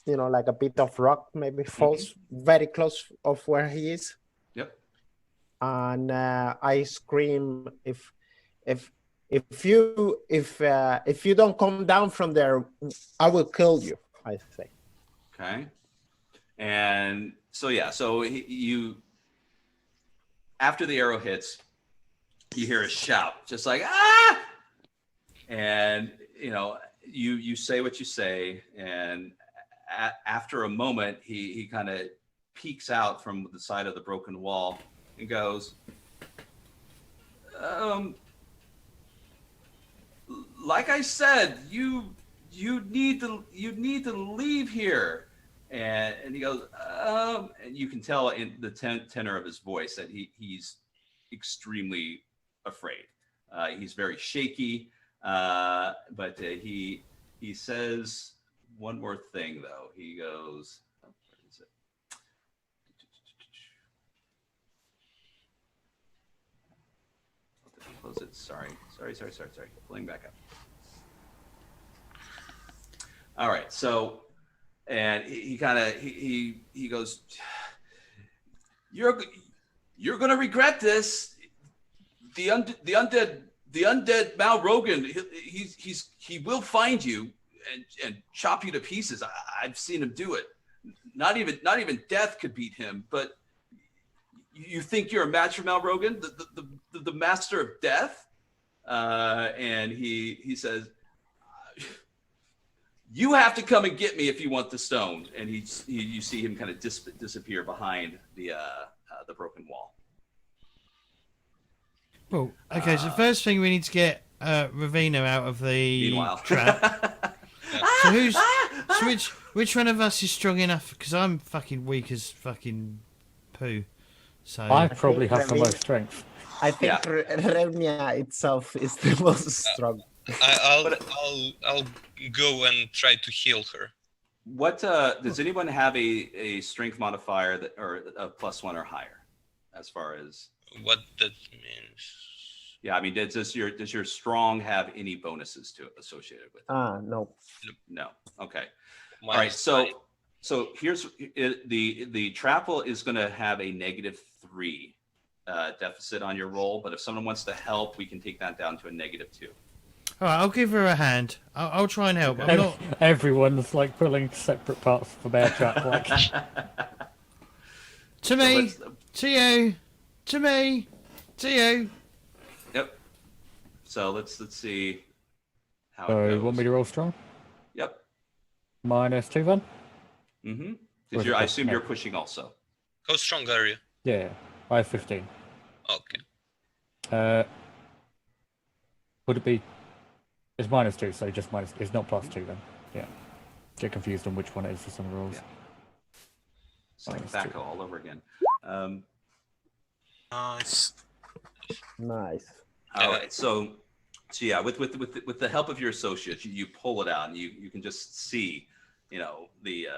Like a bit of rock maybe falls very close of where he is. Yep. And I scream, if you don't come down from there, I will kill you, I say. Okay. And so you after the arrow hits, you hear a shout, just like ah, and you say what you say, and after a moment, he kind of peeks out from the side of the broken wall and goes, like I said, you need to leave here. And he goes, and you can tell in the tenor of his voice that he's extremely afraid. He's very shaky, but he says one more thing though. He goes, where is it? Close it. Sorry. Pulling back up. All right. So, and he goes, you're gonna regret this. The undead Mal Rogan, he will find you and chop you to pieces. I've seen him do it. Not even death could beat him. But you think you're a match for Mal Rogan, the master of death? And he says, you have to come and get me if you want the stone. And you see him kind of disappear behind the broken wall. Well, okay. So first thing we need to get Ravina out of the trap. So which one of us is strong enough? Because I'm fucking weak as fucking poo. So I probably have the most strength. I think Revnia itself is the most strong. I'll go and try to heal her. What does anyone have a strength modifier that or a +1 or higher, as far as what that means? Yeah, I mean, does your strong have any bonuses to it associated with it? No. No. Okay. All right. So here's the trapple is going to have a -3 deficit on your roll, but if someone wants to help, we can take that down to a -2. All right, I'll give her a hand. I'll try and help. Everyone's like pulling separate parts for their trap. Like to me, to you, to me, to you. Yep. So let's see how so it goes. you want me to roll strong? Yep. -2 then? Mm-hmm. Because I assume you're pushing also. How strong are you? Yeah, I have 15. Okay. Would it be? It's -2, so just minus. It's not +2 then. Yeah. Get confused on which one it is for some rules. Yeah. It's like backhoe all over again. Nice. All right. So yeah, with the help of your associates, you pull it out, and you can just see, the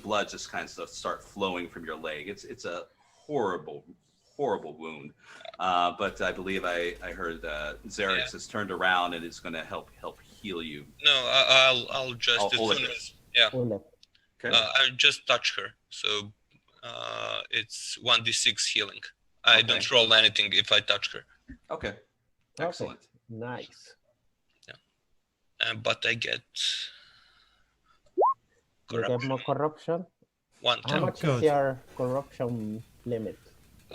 blood just kind of start flowing from your leg. It's a horrible horrible wound. But I believe I heard Xerix has turned around and is going to help heal you. No, I'll just as soon as Okay. I'll just touch her. So it's 1d6 healing. I don't roll anything if I touch her. Okay. Excellent. Nice. But I get You get more corruption. One How time. much is your corruption limit?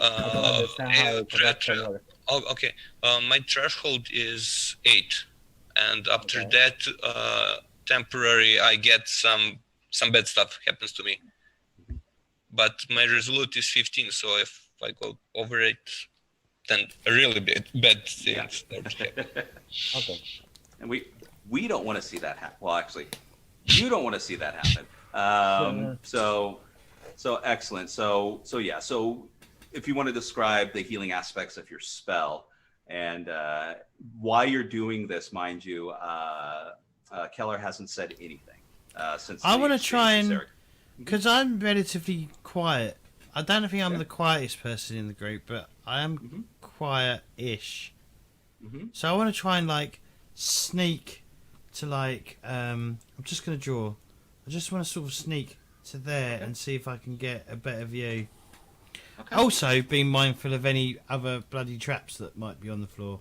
I don't understand how corruption works. Oh, okay. My threshold is 8, and after that, temporary, I get some bad stuff happens to me. But my resolute is 15, so if I go over 8, then really bad things. Okay. And we don't want to see that happen. Well, actually, you don't want to see that happen. So excellent. So yeah. So if you want to describe the healing aspects of your spell and why you're doing this, mind you, Keller hasn't said anything since. I want to try and, because I'm relatively quiet. I don't think I'm the quietest person in the group, but I am quiet-ish. So I want to try and like sneak to like. I'm just going to draw. I just want to sort of sneak to there and see if I can get a better view. Okay. Also, being mindful of any other bloody traps that might be on the floor.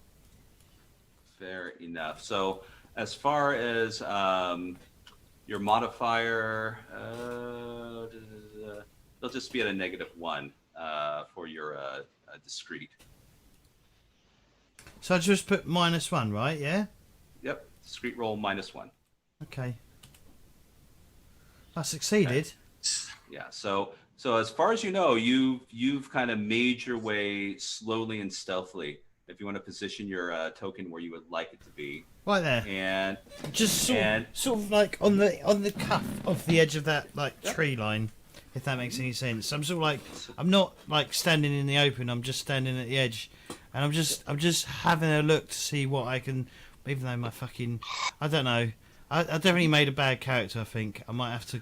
Fair enough. So, as far as your modifier, they'll just be at a -1 for your discreet. So I just put -1, right? Yeah. Yep. Discreet roll -1. Okay. I succeeded. Okay. Yeah. So as far as you know, you've kind of made your way slowly and stealthily. If you want to position your token where you would like it to be, right there, and just sort of like on the cuff of the edge of that like tree line, if that makes any sense. I'm sort of like, I'm not like standing in the open. I'm just standing at the edge, and I'm just having a look to see what I can. Even though I don't know. I definitely made a bad character. I think I might have to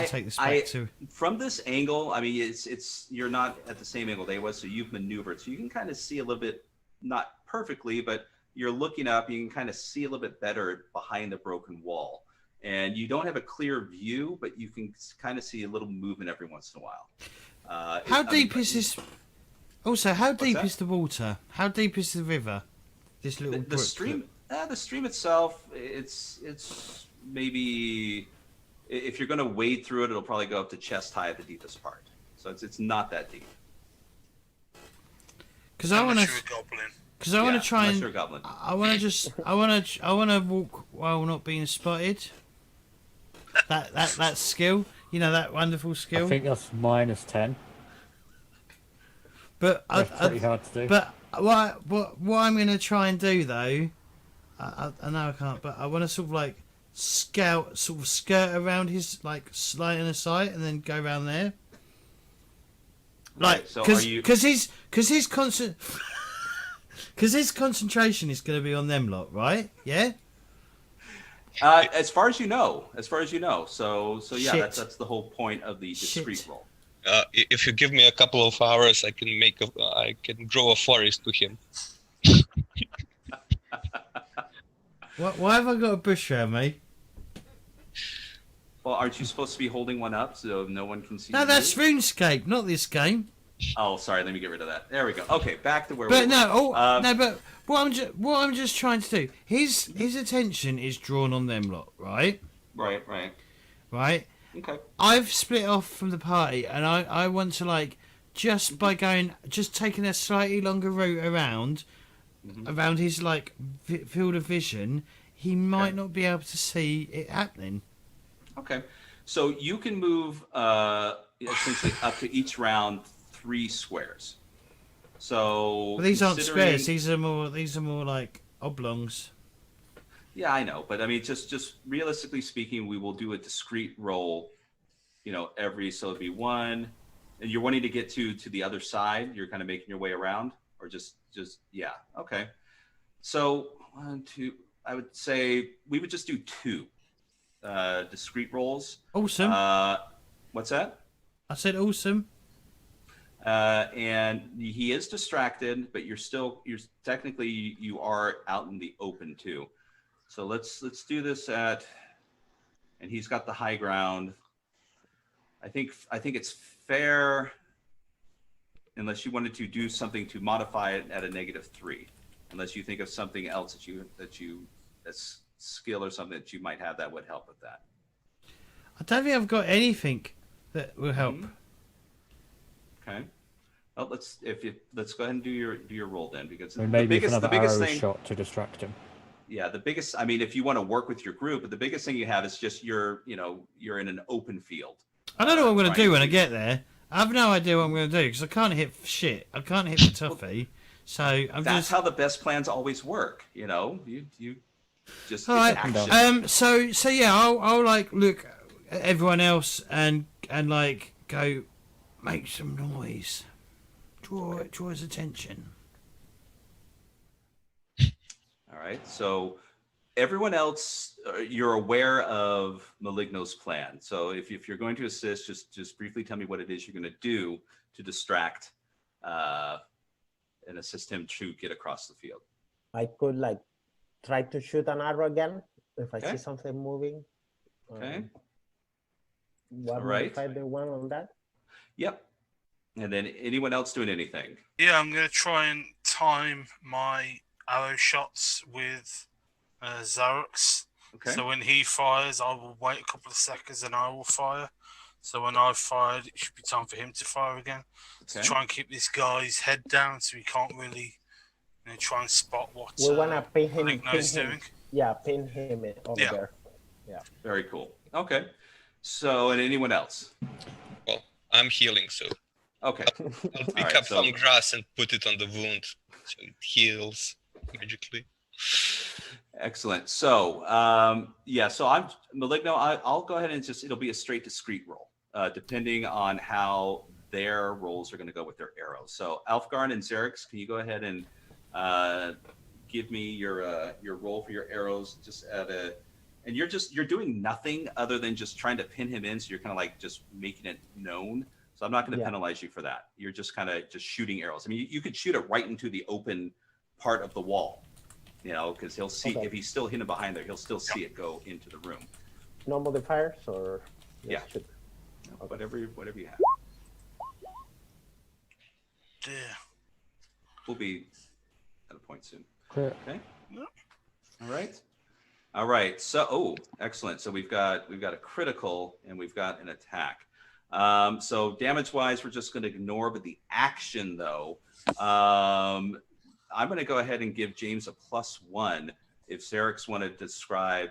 take this back to. From this angle, I mean, it's you're not at the same angle they was, so you've maneuvered, so you can kind of see a little bit, not perfectly, but you're looking up. You can kind of see a little bit better behind the broken wall, and you don't have a clear view, but you can kind of see a little movement every once in a while. How deep is this? Also, how deep is the water? How deep is the river? This little the stream. The stream itself, it's maybe, if you're going to wade through it, it'll probably go up to chest high at the deepest part. So it's not that deep. Because I want to try and I want to walk while not being spotted. That skill, that wonderful skill. I think that's -10. But that's pretty hard to do. But what I'm going to try and do though. I know I can't, but I want to sort of like skirt around his like line of sight and then go around there. Like, because his concentration is going to be on them lot, right? Yeah. As far as you know. So yeah, that's the whole point of the discreet roll. If you give me a couple of hours, I can draw a forest to him. Why have I got a bush around me? Well, aren't you supposed to be holding one up so no one can see? No, that's RuneScape, not this game. Oh, sorry. Let me get rid of that. There we go. Okay, back to where we were. But what I'm just trying to do. His attention is drawn on them lot, right? Right. Okay. I've split off from the party, and I want to like just taking a slightly longer route around his like field of vision, he might not be able to see it happening. Okay, so you can move essentially up to each round 3 squares. So these aren't squares; these are more like oblongs. Yeah, I know, but I mean, just realistically speaking, we will do a discrete roll. So it'd be 1, and you're wanting to get to the other side. You're kind of making your way around, or just yeah. Okay. So 1, 2. I would say we would just do 2 discrete rolls. Awesome. What's that? I said awesome. And he is distracted, but you're technically you are out in the open too. So let's do this and he's got the high ground. I think it's fair, unless you wanted to do something to modify it at a -3, unless you think of something else that's skill or something that you might have that would help with that. I don't think I've got anything that will help. Okay. Well, let's go ahead and do your roll then, because Maybe the biggest thing shot to distract him. Yeah, the biggest. I mean, if you want to work with your group, but the biggest thing you have is just you're in an open field. I don't know what I'm going to do when I get there. I have no idea what I'm going to do because I can't hit shit. I can't hit the toffee. So that's how the best plans always work. You just all right. action. So yeah, I'll like look at everyone else and like go make some noise. Draw his attention. All right. So everyone else, you're aware of Maligno's plan. So if you're going to assist, just briefly tell me what it is you're going to do to distract and assist him to get across the field. I could like try to shoot an arrow again if I see something moving. Okay. What right. Modify the one on that? Yep. And then anyone else doing anything? Yeah, I'm going to try and time my arrow shots with Xerox. Okay. So when he fires, I will wait a couple of seconds and I will fire. So when I've fired, it should be time for him to fire again. Okay. So try and keep this guy's head down so he can't really try and spot what we want to pin him. doing. Yeah, pin him over there. Yeah. Very cool. Okay. So, and anyone else? Well, I'm healing, so Okay. I'll pick up some grass and put it on the wound so it heals magically. Excellent. So, so I'm Maligno. I'll go ahead and it'll be a straight discrete roll, depending on how their rolls are going to go with their arrows. So, Alfgarn and Xerix, can you go ahead and give me your roll for your arrows? And you're doing nothing other than just trying to pin him in. So you're kind of like just making it known. So I'm not going to penalize you for that. You're just kind of just shooting arrows. I mean, you could shoot it right into the open part of the wall, because he'll see if he's still hidden behind there, he'll still see it go into the room. No modifiers or shoot. Whatever you have. Yeah. We'll be at a point soon. Crit. Okay. All right. So, excellent. So we've got a critical and we've got an attack. So damage-wise, we're just going to ignore, but the action though, I'm going to go ahead and give James a +1 if Xerix want to describe,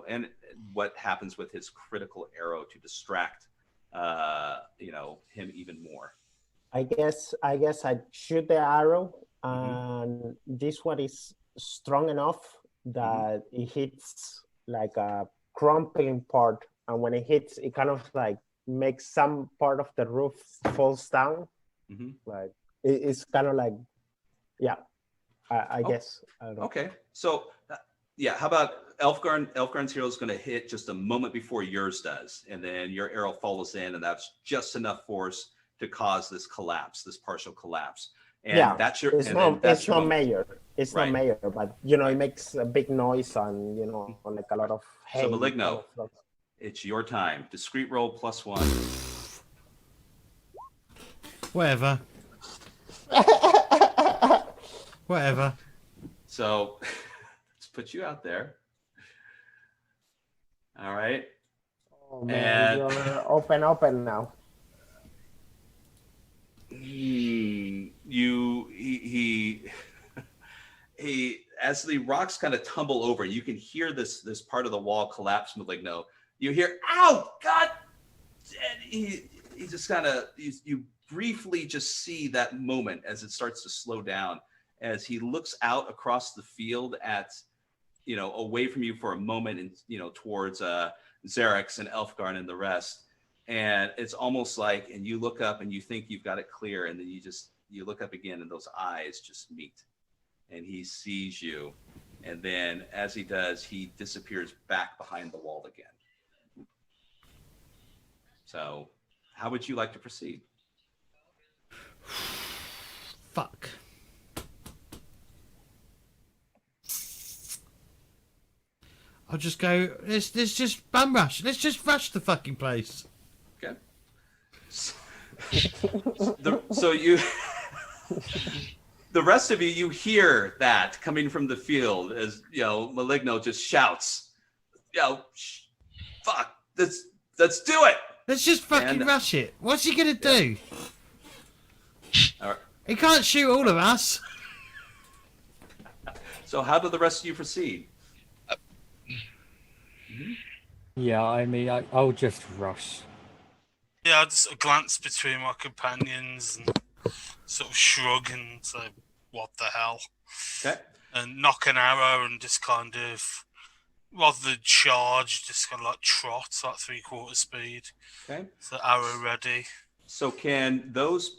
and what happens with his critical arrow to distract, him even more. I guess I shoot the arrow, and this one is strong enough that it hits like a crumpling part, and when it hits, it kind of like makes some part of the roof falls down. Like it's kind of like, I guess. I don't know. Okay, so how about Elfgarn's hero is going to hit just a moment before yours does, and then your arrow follows in, and that's just enough force to cause this partial collapse. And that's your. It's not major. It's not major, but it makes a big noise and like a lot of hay. So Maligno, it's your time. Discrete roll +1. Whatever. Whatever. So let's put you out there. All right. Oh man, you're open now. He as the rocks kind of tumble over, you can hear this part of the wall collapse. Maligno, you hear, "Ow, God!" And he just kind of you briefly just see that moment as it starts to slow down, as he looks out across the field at away from you for a moment, and towards Xerix and Elfgarn and the rest. And it's almost like, and you look up and you think you've got it clear, and then you look up again and those eyes just meet, and he sees you, and then as he does, he disappears back behind the wall again. So how would you like to proceed? Fuck. I'll just go. Let's just bum rush. Let's just rush the fucking place. Okay. So you, the rest of you hear that coming from the field as Maligno just shouts, fuck, let's do it. Let's just fucking rush it. What's he gonna do? All right. He can't shoot all of us. So how do the rest of you proceed? Yeah, I mean, I'll just rush. Yeah, I just glance between my companions and sort of shrug and say, what the hell? Okay. And knock an arrow and just kind of, rather than charge, just kind of like trot, like 3/4 speed. Okay. So arrow ready. So can those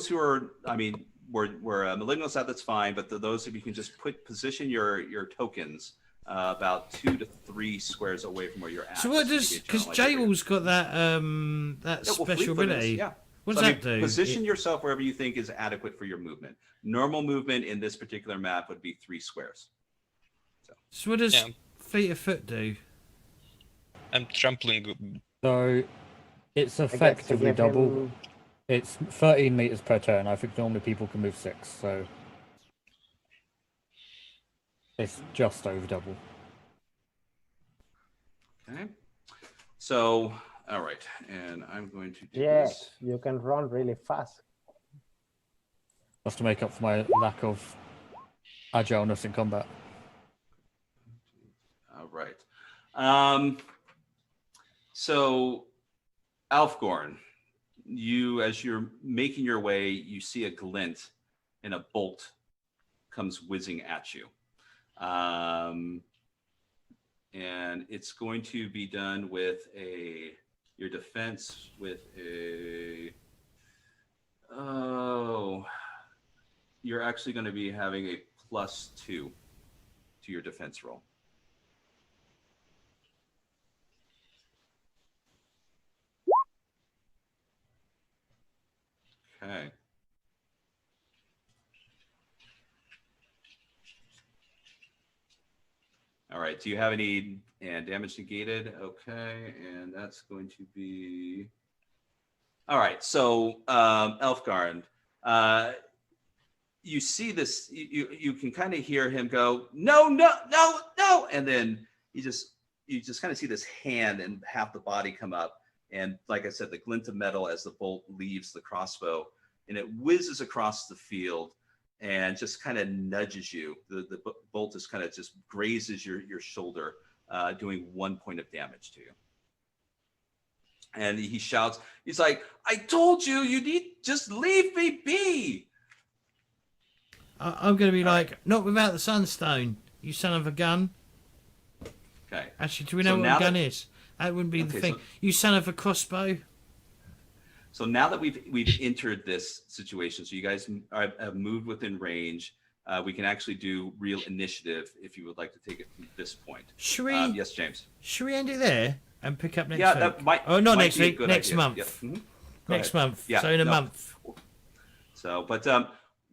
who are, I mean, where Maligno's at, that's fine, but those of you can just position your tokens about 2 to 3 squares away from where you're at. So what does, because Jaywall's got that special ability. Yeah. What does that do? Position yourself wherever you think is adequate for your movement. Normal movement in this particular map would be 3 squares. So what does feet of foot do? I'm trampling. So it's effectively double. It's 13 meters per turn. I think normally people can move 6, so it's just over double. Okay. So, all right, and I'm going to do Yes, this. you can run really fast. Just to make up for my lack of agileness in combat. All right. So, Alfgorn, as you're making your way, you see a glint and a bolt comes whizzing at you. And it's going to be done with your defense with you're actually going to be having a +2 to your defense roll. Okay. All right. Do you have any damage negated? Okay, and that's going to be. All right. So, Elfgarn, you see this. You can kind of hear him go, no, and then you just kind of see this hand and half the body come up. And like I said, the glint of metal as the bolt leaves the crossbow, and it whizzes across the field and just kind of nudges you. The bolt just kind of just grazes your shoulder, doing 1 point of damage to you. And he shouts, he's like, I told you, just leave me be. I'm going to be like, not without the sunstone, you son of a gun. Okay. Actually, do we know what a gun is? That wouldn't be the thing. So, you son of a crossbow. So now that we've entered this situation, so you guys have moved within range, we can actually do real initiative if you would like to take it from this point. Should we? Yes, James. Should we end it there and pick up next week? Yeah, that might. Oh, not might next week. Next idea. month. Yeah. Mm-hmm. Next month. Yeah. So in a month. So, but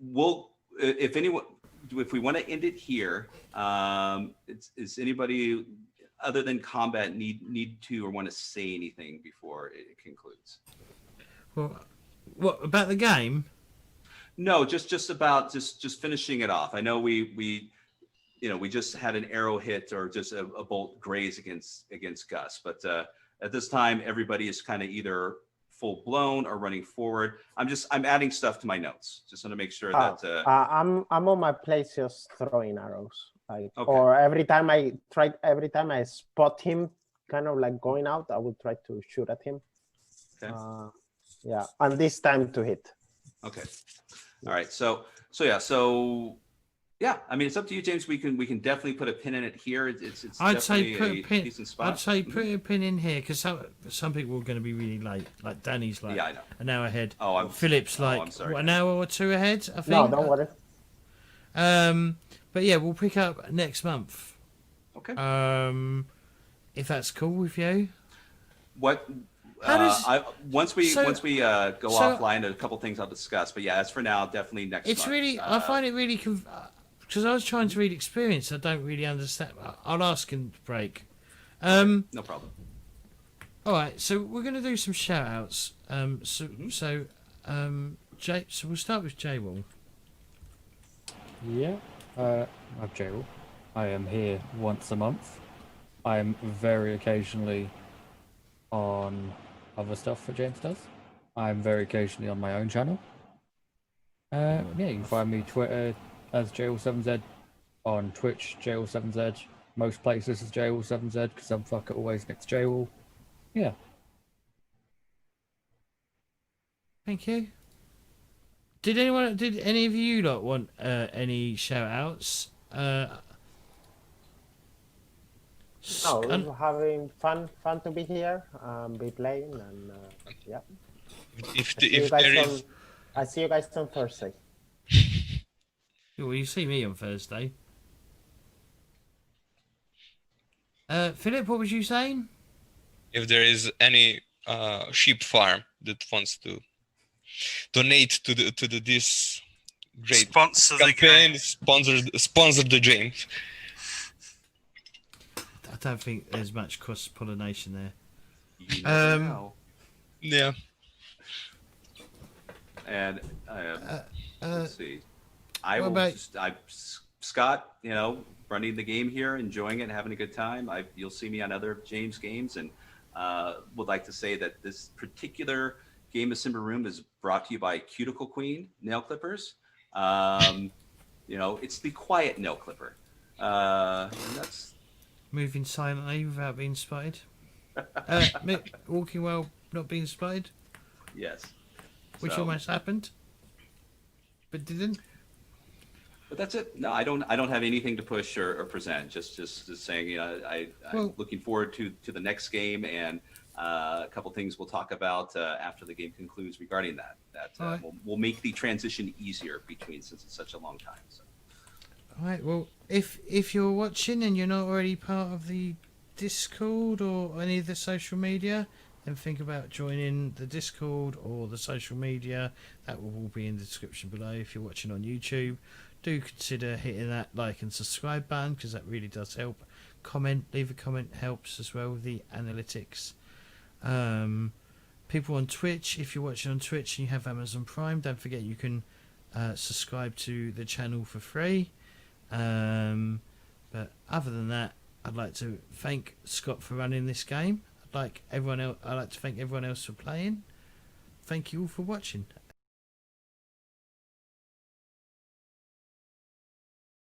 we'll if we want to end it here, is anybody other than combat need to or want to say anything before it concludes? Well, what about the game? No, just about just finishing it off. I know we just had an arrow hit or just a bolt graze against Gus, but at this time everybody is kind of either full blown or running forward. I'm adding stuff to my notes just want to make sure that I'm on my place just throwing arrows. Okay. Or every time I spot him kind of like going out, I will try to shoot at him. Okay. Yeah, and this time to hit. Okay. All right. So yeah. I mean, it's up to you, James. We can definitely put a pin in it here. It's I'd say definitely put a pin. decent spot. I'd say put a pin in here because some people are going to be really late. Like Danny's like I know. an hour ahead. Oh, Philip's like I'm sorry. what, an hour or two ahead. I think. No, don't worry. But yeah, we'll pick up next month. Okay. If that's cool with you. What How does- once we so- go so- offline, a couple things I'll discuss. But yeah, as for now, definitely next It's month. really, I find it really, because I was trying to read experience, I don't really understand. I'll ask in the break. No problem. All right, so we're going to do some shout outs. Jay, so we'll start with Jay Wall. Yeah, I'm Joel. I am here once a month. I'm very occasionally on other stuff that James does. I'm very occasionally on my own channel. Yeah, you can find me Twitter as JL7Z, on Twitch JL7Z, most places as JL7Z because I'm fucking always next to JL. Yeah. Thank you. Did any of you lot want any shout outs? No, we're having fun to be here, be playing, and yeah. I see you guys on Thursday. Well, you see me on Thursday. Philip, what was you saying? If there is any sheep farm that wants to donate to this great Sponsor campaign, the sponsor the game. I don't think there's much cross pollination there. You never know. Yeah. And let's see. Scott, running the game here, enjoying it, having a good time. You'll see me on other James games, and would like to say that this particular game of Symbaroum is brought to you by Cuticle Queen nail clippers. It's the quiet nail clipper. And that's Moving silently without being spotted. Walking well, not being spotted. yes. Which So- almost happened, but didn't. But that's it. No, I don't have anything to push or present. Just saying, I'm looking forward to the next game, and a couple things we'll talk about after the game concludes regarding that. Right. Will make the transition easier since it's such a long time. So. All right. Well, if you're watching and you're not already part of the Discord or any of the social media, then think about joining the Discord or the social media. That will all be in the description below. If you're watching on YouTube, do consider hitting that like and subscribe button because that really does help. Leave a comment helps as well with the analytics. People on Twitch, if you're watching on Twitch and you have Amazon Prime, don't forget you can subscribe to the channel for free. But other than that, I'd like to thank Scott for running this game. I'd like to thank everyone else for playing. Thank you all for watching.